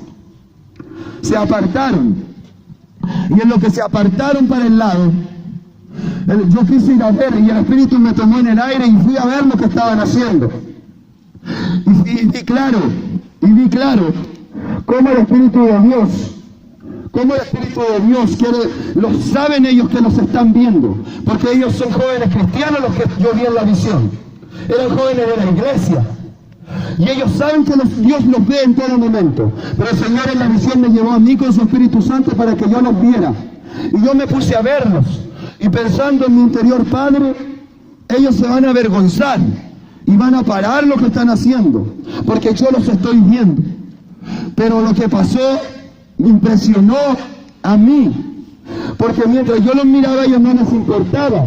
Se apartaron, y en lo que se apartaron para el lado, yo quise ir a ver, y el Espíritu me tomó en el aire y fui a ver lo que estaban haciendo. Y vi claro cómo el Espíritu de Dios quiere, saben ellos que los están viendo, porque ellos son jóvenes cristianos los que yo vi en la visión, eran jóvenes de la iglesia, y ellos saben que Dios los ve en todo momento, pero el Señor en la visión me llevó a mí con su Espíritu Santo para que yo los viera, y yo me puse a verlos, y pensando en mi interior, Padre, ellos se van a avergonzar, y van a parar lo que están haciendo, porque yo los estoy viendo. Pero lo que pasó me impresionó a mí, porque mientras yo los miraba, a ellos no les importaba,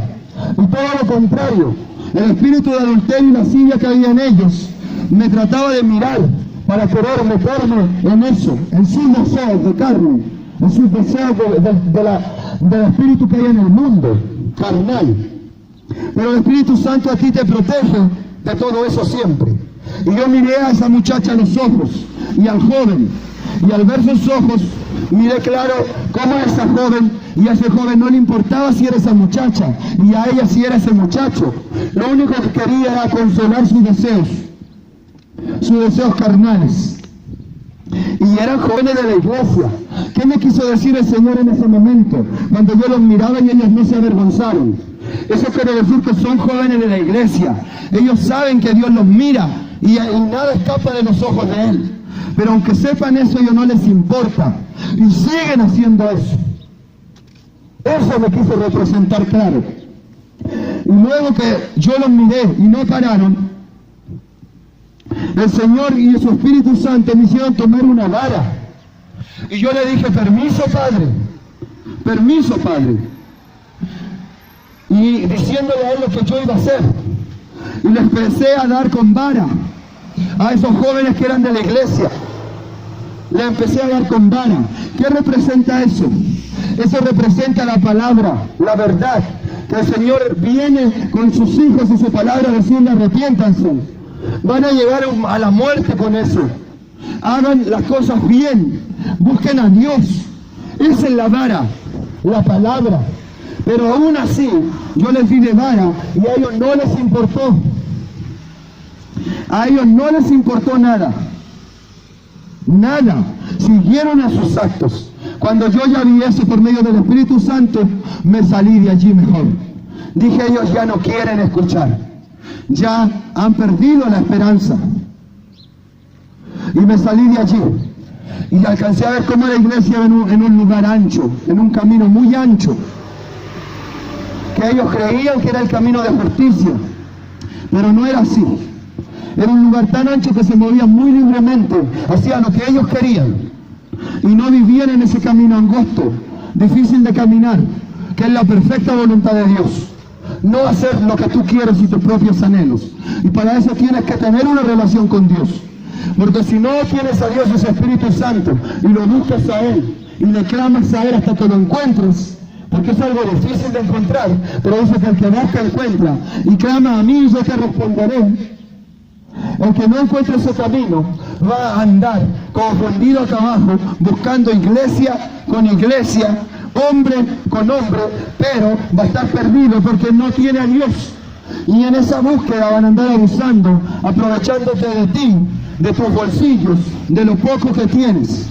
y todo lo contrario, el espíritu de adulterio y lascivia que había en ellos me trataba de mirar para querer meterme en eso, en sus deseos de carne, en sus deseos del espíritu que hay en el mundo carnal. Pero el Espíritu Santo a ti te protege de todo eso siempre. Y yo miré a esa muchacha a los ojos y al joven, y al ver sus ojos miré claro cómo a esa joven y a ese joven no le importaba si era esa muchacha, y a ella si era ese muchacho. Lo único que quería era consolar sus deseos carnales, y eran jóvenes de la iglesia. ¿Qué me quiso decir el Señor en ese momento? Cuando yo los miraba y ellos no se avergonzaron. Eso quiere decir que son jóvenes de la iglesia. Ellos saben que Dios los mira y nada escapa de los ojos de Él. Pero aunque sepan eso, a ellos no les importa. Y siguen haciendo eso. Eso me quiso representar claro. Y luego que yo los miré y no pararon, el Señor y su Espíritu Santo me hicieron tomar una vara. Y yo le dije, permiso, Padre. Permiso, Padre. Y diciéndole a él lo que yo iba a hacer. Y le empecé a dar con vara a esos jóvenes que eran de la iglesia. Le empecé a dar con vara. ¿Qué representa eso? Eso representa la palabra, la verdad. Que el Señor viene con sus hijos y su palabra a decirle, arrepiéntanse. Van a llegar a la muerte con eso. Hagan las cosas bien. Busquen a Dios. Esa es la vara, la palabra. Pero aún así, yo les di de vara y a ellos no les importó. A ellos no les importó nada. Nada. Siguieron a sus actos. Cuando yo ya vi eso por medio del Espíritu Santo, me salí de allí mejor. Dije, ellos ya no quieren escuchar. Ya han perdido la esperanza. Y me salí de allí. Y alcancé a ver cómo la iglesia en un lugar ancho, en un camino muy ancho. Que ellos creían que era el camino de justicia. Pero no era así. Era un lugar tan ancho que se movían muy libremente, hacían lo que ellos querían. Y no vivían en ese camino angosto, difícil de caminar, que es la perfecta voluntad de Dios. No hacer lo que tú quieres y tus propios anhelos. Y para eso tienes que tener una relación con Dios. Porque si no tienes a Dios y su Espíritu Santo, y lo buscas a Él, y le clamas a Él hasta que lo encuentres, porque es algo difícil de encontrar, pero dice que el que busca encuentra, y clama a mí y yo te responderé. El que no encuentre ese camino va a andar confundido acá abajo, buscando iglesia con iglesia, hombre con hombre, pero va a estar perdido porque no tiene a Dios. Y en esa búsqueda van a andar abusando, aprovechándote de ti, de tus bolsillos, de lo poco que tienes.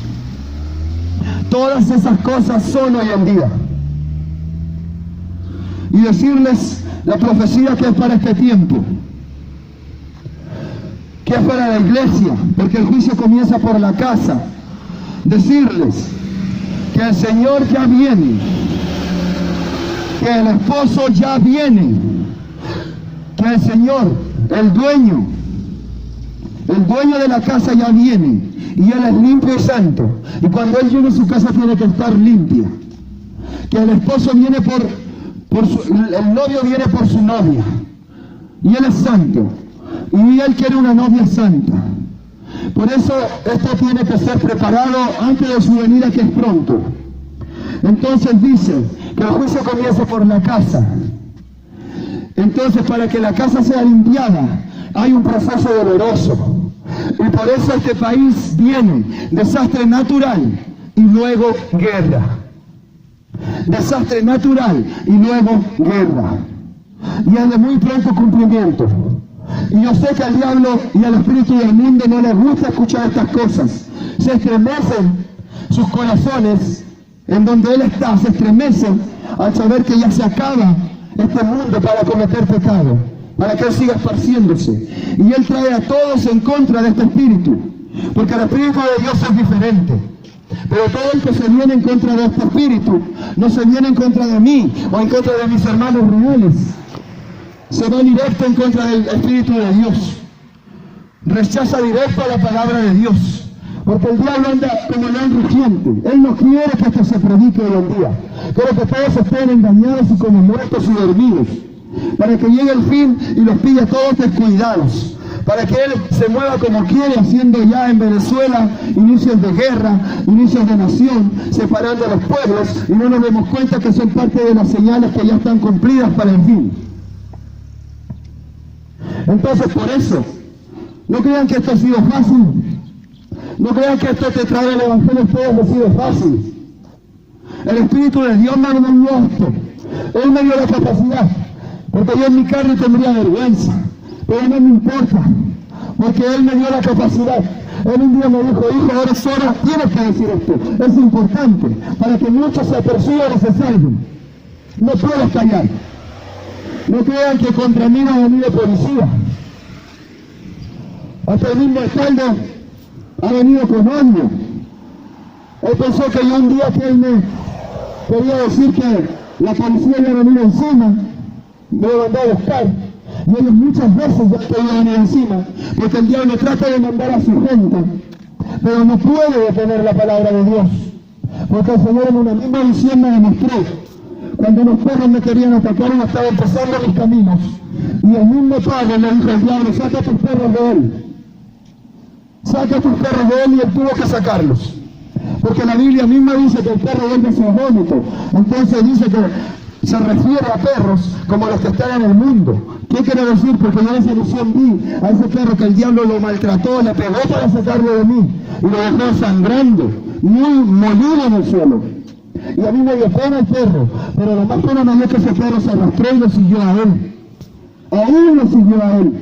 Todas esas cosas son hoy en día. Y decirles la profecía que es para este tiempo, que es para la iglesia, porque el juicio comienza por la casa. Decirles que el Señor ya viene, que el esposo ya viene, que el Señor, el dueño de la casa ya viene, y Él es limpio y santo, y cuando Él llegue a su casa tiene que estar limpia. Que el esposo viene el novio viene por su novia, y Él es santo. Y Él quiere una novia santa. Por eso esto tiene que ser preparado antes de su venida, que es pronto. Entonces dice que el juicio comienza por la casa. Entonces, para que la casa sea limpiada, hay un proceso doloroso. Y por eso este país viene desastre natural y luego guerra. Desastre natural y luego guerra. Y es de muy pronto cumplimiento. Y yo sé que al diablo y al espíritu del mundo no les gusta escuchar estas cosas. Se estremecen sus corazones en donde Él está, se estremecen al saber que ya se acaba este mundo para cometer pecado, para que Él siga esparciéndose. Y Él trae a todos en contra de este espíritu, porque el espíritu de Dios es diferente. Pero todo el que se viene en contra de este espíritu, no se viene en contra de mí o en contra de mis hermanos reales. Se va directo en contra del Espíritu de Dios. Rechaza directo a la palabra de Dios. Porque el diablo anda como león rugiente. Él no quiere que esto se predique hoy en día. Quiere que todos estén engañados y como muertos y dormidos. Para que llegue el fin y los pille a todos descuidados. Para que Él se mueva como quiere, haciendo ya en Venezuela inicios de guerra, inicios de nación, separando a los pueblos, y no nos demos cuenta que son parte de las señales que ya están cumplidas para el fin. Entonces, por eso, no crean que esto ha sido fácil. No crean que esto te trae el Evangelio a ustedes ha sido fácil. El Espíritu de Dios me dio esto. Él me dio la capacidad. Porque yo en mi carne tendría vergüenza. Pero no me importa. Porque Él me dio la capacidad. Él un día me dijo, hijo, ahora es hora, tienes que decir esto. Es importante para que muchos se aperciban y se salven. No puedes callar. No crean que contra mí no ha venido policía. Hasta el mismo alcalde Ha venido con odio. Él pensó que yo un día que él me quería decir que la policía iba a venir encima, me iba a mandar a buscar. Y ellos muchas veces ya han querido venir encima, porque el diablo trata de mandar a su gente, pero no puede detener la palabra de Dios. Porque el Señor en una misma visión me demostró, cuando los perros me querían atacar, yo estaba empezando mis caminos, y el mismo padre le dijo al diablo, saca tus perros de él. Saca tus perros de él, y él tuvo que sacarlos. Porque la Biblia misma dice que el perro vuelve a su vómito. Entonces dice que se refiere a perros como los que están en el mundo. ¿Qué quiere decir? Porque yo en esa visión vi a ese perro que el diablo lo maltrató, le pegó para sacarlo de mí y lo dejó sangrando, muy molido en el suelo. Y a mí me dio pena el perro, pero lo más pena me dio que ese perro se arrastró y lo siguió a él. Aún lo siguió a él.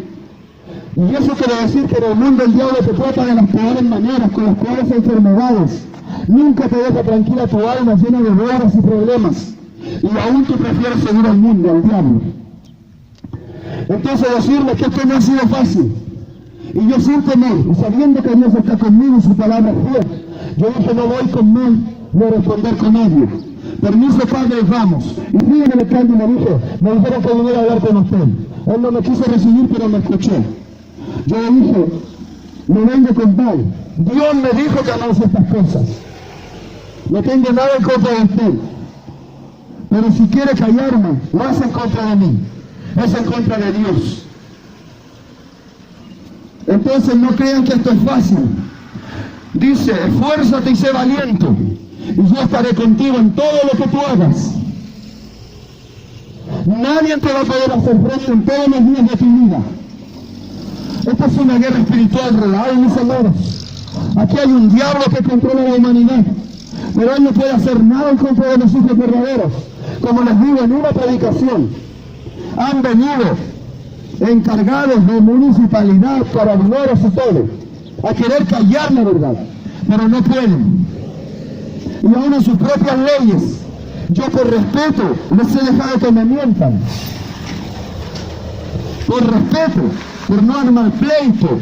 Y eso quiere decir que en el mundo el diablo te trata de las peores maneras, con las peores enfermedades. Nunca te deja tranquila tu alma llena de dolores y problemas. Y aún tú prefieres seguir al mundo, al diablo. Entonces decirles que esto no ha sido fácil. Y yo sin temor, y sabiendo que Dios está conmigo y su palabra es fiel, yo dije no voy con mal, no responder con odio. Permiso, padre, vamos. Y fíjense el canto y me dijeron que viniera a hablar con usted. Él no me quiso recibir, pero me escuchó. Yo le dije, me vengo con tal. Dios me dijo que anuncie estas cosas. No tengo nada en contra de usted. Pero si quiere callarme, no es en contra de mí, es en contra de Dios. Entonces no crean que esto es fácil. Dice, esfuérzate y sé valiente, y yo estaré contigo en todo lo que tú hagas. Nadie te va a poder hacer frente en todos los días de tu vida. Esta es una guerra espiritual real, mis amados. Aquí hay un diablo que controla la humanidad, pero él no puede hacer nada en contra de los hijos verdaderos. Como les digo, en una predicación han venido encargados de municipalidad, carabineros y todo, a querer callar la verdad, pero no pueden. Y aún en sus propias leyes, yo por respeto les he dejado que me mientan. Por respeto, por no armar pleito,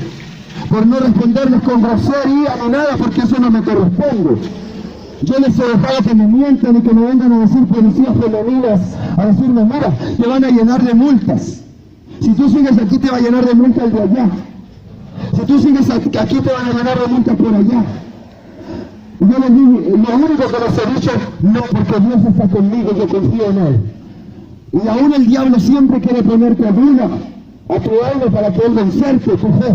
por no responderles con grosería ni nada, porque eso no me corresponde. Yo les he dejado que me mientan y que me vengan a decir policías femeninas, a decirme, mira, te van a llenar de multas. Si tú sigues aquí te va a llenar de multas de allá. Si tú sigues aquí te van a llenar de multas por allá. Y yo les digo, lo único que les he dicho, no, porque Dios está conmigo, yo confío en Él. Y aún el diablo siempre quiere ponerte duda a tu alma para poder vencerte tu fe.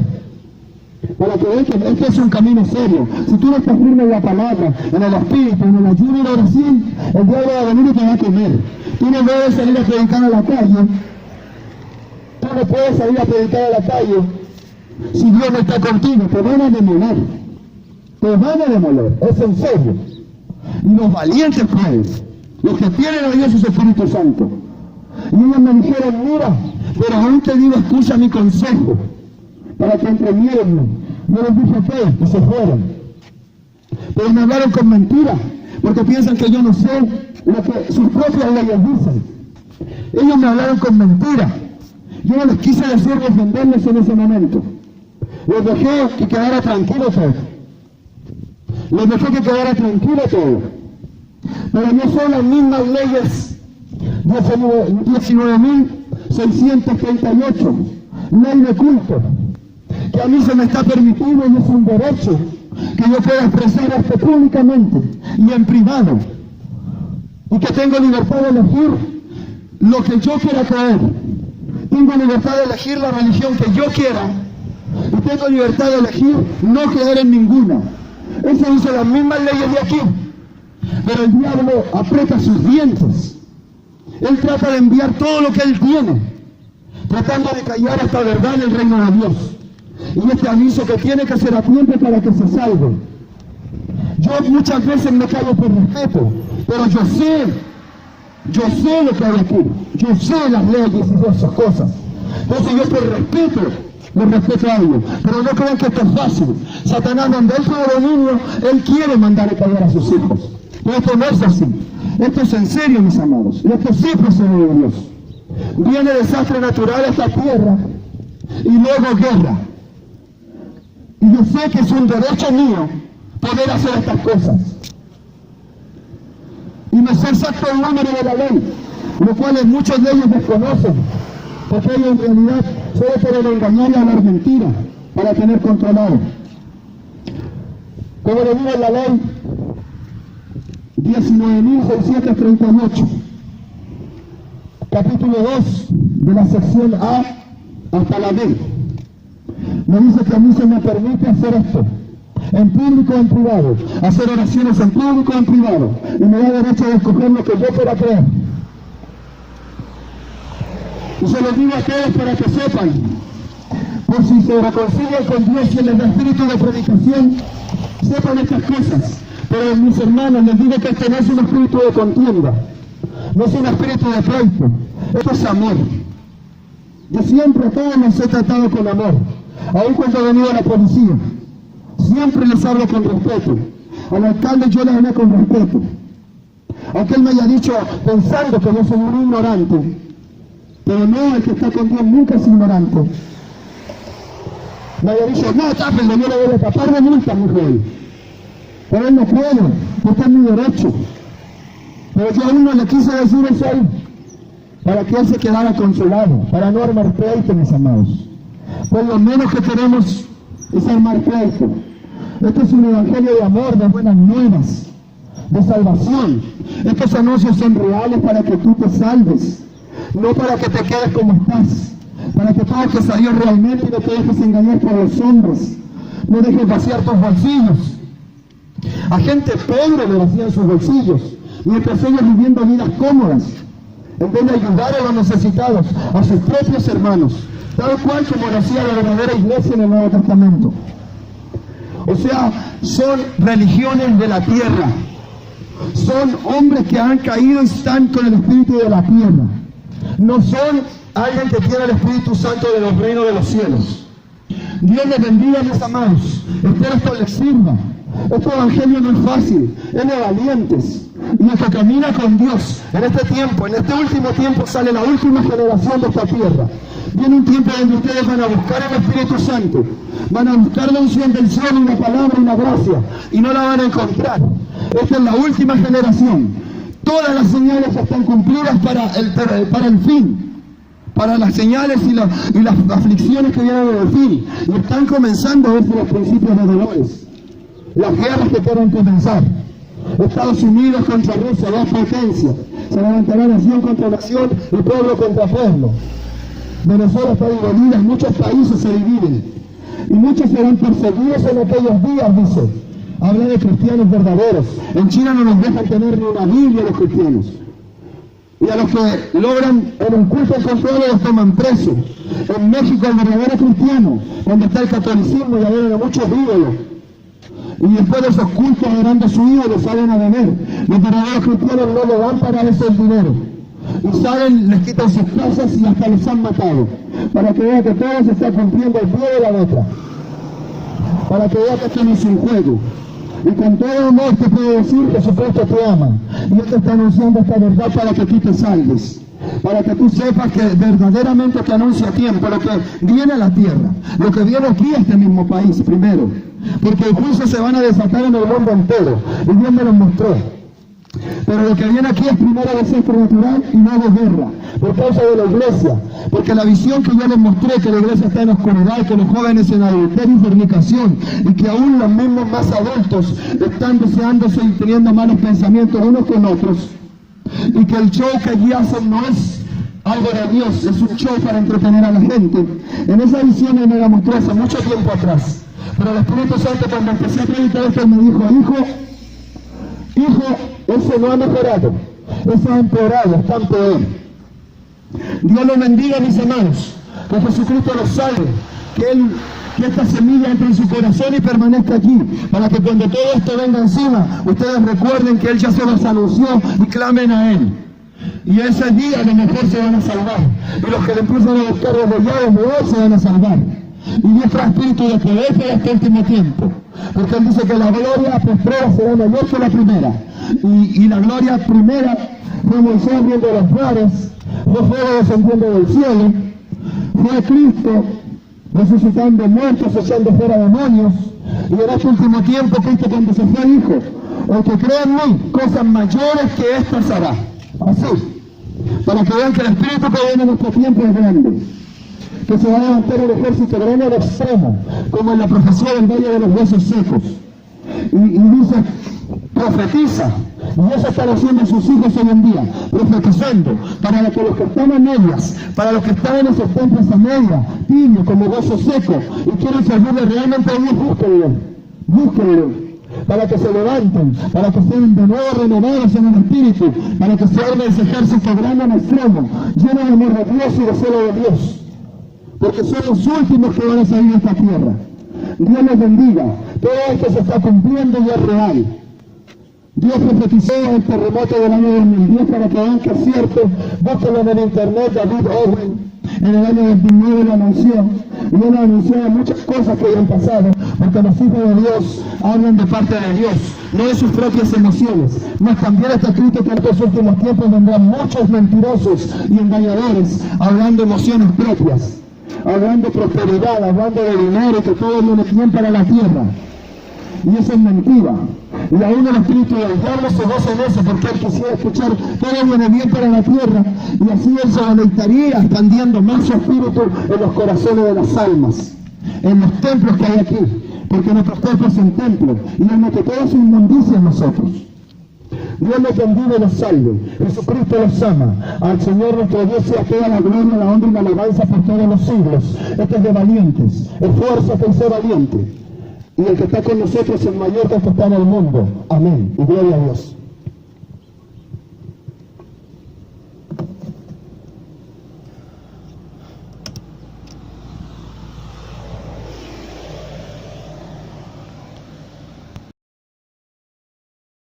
Para que veas que este es un camino serio. Si tú no estás firme en la palabra, en el espíritu, en el ayuno y la oración, el diablo va a venir y te va a comer. Tú no puedes salir a predicar a la calle. Tú no puedes salir a predicar a la calle si Dios no está contigo. Te van a demoler. Te van a demoler. Es en serio. Y los valientes pueden. Los que tienen a Dios es Espíritu Santo. Y ellos me dijeron, mira, pero aún te digo, escucha mi consejo, para que entrevieran. Yo les dije, ¿qué? Y se fueron. Pero me hablaron con mentira, porque piensan que yo no sé lo que sus propias leyes dicen. Ellos me hablaron con mentira. Yo no les quise decir defenderles en ese momento. Les dejé que quedara tranquilo todo. Les dejé que quedara tranquilo todo. Pero no son las mismas leyes 19.638, ley de culto, que a mí se me está permitido y es un derecho que yo pueda expresar esto públicamente y en privado, y que tengo libertad de elegir lo que yo quiera creer, tengo libertad de elegir la religión que yo quiera, y tengo libertad de elegir no creer en ninguna. Eso dice las mismas leyes de aquí, pero el diablo aprieta sus dientes. Él trata de enviar todo lo que él tiene, tratando de callar esta verdad en el reino de Dios. Y este aviso que tiene que ser a tiempo para que se salve. Yo muchas veces me callo por respeto, pero yo sé lo que hay aquí. Yo sé las leyes y todas esas cosas. Entonces yo por respeto, los respeto a ellos. Pero no crean que esto es fácil. Satanás, donde él tiene dominio, él quiere mandar a callar a sus hijos. Pero esto no es así. Esto es en serio, mis amados. Y esto sí procede de Dios. Viene desastre natural a esta tierra y luego guerra. Y yo sé que es un derecho mío poder hacer estas cosas. Y me sé exacto el número de la ley, lo cual muchos de ellos desconocen, porque ellos en realidad solo quieren engañar y hablar mentira para tener controlado. Como le digo en la ley 19.638, capítulo 2, de la sección A hasta la D, me dice que a mí se me permite hacer esto, en público o en privado, hacer oraciones en público o en privado, y me da derecho a escoger lo que yo quiera creer. Y se lo digo a todos para que sepan, por si se reconcilian con Dios y les da espíritu de predicación, sepan estas cosas. Pero mis hermanos, les digo que este no es un espíritu de contienda, no es un espíritu de pleito, esto es amor. Yo siempre a todos los he tratado con amor, aun cuando he venido a la policía, siempre les hablo con respeto. Al alcalde yo le hablé con respeto, aunque él me haya dicho pensando que yo soy un ignorante, pero no, el que está con Dios nunca es ignorante. Me había dicho, no, tápenlo, yo le voy a tapar de multa, mi joven. Pero él no puede, porque es mi derecho. Pero yo aún no le quise decir eso a él, para que él se quedara consolado, para no armar pleito, mis amados. Pues lo menos que queremos es armar pleito. Este es un evangelio de amor, de buenas nuevas, de salvación. Estos anuncios son reales para que tú te salves, no para que te quedes como estás, para que toques a Dios realmente y no te dejes engañar por los hombres, no dejes vaciar tus bolsillos. A gente pobre le vacían sus bolsillos, mientras ellos viviendo vidas cómodas, en vez de ayudar a los necesitados, a sus propios hermanos, tal cual como lo hacía la verdadera iglesia en el Nuevo Testamento. O sea, son religiones de la tierra, son hombres que han caído y están con el espíritu de la tierra. No son alguien que tiene el Espíritu Santo de los reinos de los cielos. Dios les bendiga, mis amados. Espero esto les sirva. Este evangelio no es fácil, es de valientes. Y el que camina con Dios en este tiempo, en este último tiempo, sale la última generación de esta tierra. Viene un tiempo donde ustedes van a buscar el Espíritu Santo, van a buscar la unción del cielo, una palabra y una gracia, y no la van a encontrar. Esta es la última generación. Todas las señales están cumplidas para el fin, para las señales y las aflicciones que vienen en el fin. Y están comenzando a verse los principios de dolores. Las guerras que quieren comenzar. Estados Unidos contra Rusia, dos potencias. Se levantará nación contra nación y pueblo contra pueblo. Venezuela está dividida, muchos países se dividen. Y muchos serán perseguidos en aquellos días, dice. Habla de cristianos verdaderos. En China no nos dejan tener ni una Biblia los cristianos. Y a los que logran en un culto control los toman presos. En México el verdadero cristiano, donde está el catolicismo y adoran a muchos ídolos. Y después de esos cultos adorando a su ídolo salen a beber. Los verdaderos cristianos no le dan para eso el dinero. Y salen, les quitan sus casas y hasta los han matado. Para que vean que todo se está cumpliendo al pie de la letra. Para que vean que esto no es un juego. Y con todo amor te puedo decir que Jesucristo te ama. Y Él te está anunciando esta verdad para que tú te salves. Para que tú sepas que verdaderamente te anuncia a tiempo lo que viene a la tierra. Lo que viene aquí a este mismo país primero. Porque el juicio se van a desatar en el mundo entero. Y Dios me lo mostró. Pero lo que viene aquí es primero desastre natural y luego guerra, por causa de la iglesia, porque la visión que yo les mostré, que la iglesia está en oscuridad, que los jóvenes en adulterio y fornicación, y que aún los mismos más adultos están deseándose y teniendo malos pensamientos unos con otros, y que el show que allí hacen no es algo de Dios, es un show para entretener a la gente. En esa visión Él me la mostró hace mucho tiempo atrás, pero el Espíritu Santo, cuando empecé a predicar esto, me dijo, hijo, eso no ha mejorado, eso ha empeorado, está en peor. Dios los bendiga, mis hermanos, que Jesucristo los salve, que esta semilla entre en su corazón y permanezca aquí, para que cuando todo esto venga encima, ustedes recuerden que Él ya se los anunció y clamen a Él. Y ese día a lo mejor se van a salvar, y los que le empiezan a buscar los llaves de hoy se van a salvar. Y Dios trae espíritu de poder para este último tiempo, porque Él dice que la gloria postrera será mayor que la primera. Y la gloria primera fue Moisés abriendo los mares, fue fuego descendiendo del cielo, fue Cristo resucitando muertos, echando fuera demonios. Y en este último tiempo, Cristo cuando se fue dijo, el que cree en mí, cosas mayores que estas hará. Así, para que vean que el Espíritu que viene en nuestro tiempo es grande. Que se va a levantar un ejército grande al extremo, como en la profecía del Valle de los Huesos Secos. Y dice, profetiza. Y eso están haciendo sus hijos hoy en día, profetizando, para que los que están a medias, para los que están en esos templos a media, tibios, como hueso seco, y quieren servirle realmente a Dios, búsquenlo, para que se levanten, para que sean de nuevo renovados en el Espíritu, para que se arme ese ejército grande en extremo, lleno de amor de Dios y de celo de Dios, porque son los últimos que van a salir de esta tierra. Dios les bendiga. Todo esto se está cumpliendo y es real. Dios profetizó el terremoto del año 2010 para que vean que es cierto. Búsquenlo en el internet. David Owen en el año 2009 lo anunció. Y él anunció de muchas cosas que habían pasado, porque los hijos de Dios hablan de parte de Dios, no de sus propias emociones. Mas también está escrito que en estos últimos tiempos vendrán muchos mentirosos y engañadores hablando emociones propias, hablando prosperidad, hablando de dinero, que todo viene bien para la tierra. Y eso es mentira. Y aún el espíritu del diablo se goza en eso, porque él quisiera escuchar todo viene bien para la tierra, y así él se deleitaría expandiendo más su espíritu en los corazones de las almas, en los templos que hay aquí, porque nuestros cuerpos son templos, y él mete toda su inmundicia en nosotros. Dios los bendiga y los salve. Jesucristo los ama. Al Señor nuestro Dios sea toda la gloria, la honra y la alabanza por todos los siglos. Este es de valientes. Esfuérzate y sé valiente. Y el que está con nosotros es el mayor que está en el mundo. Amén. Y gloria a Dios.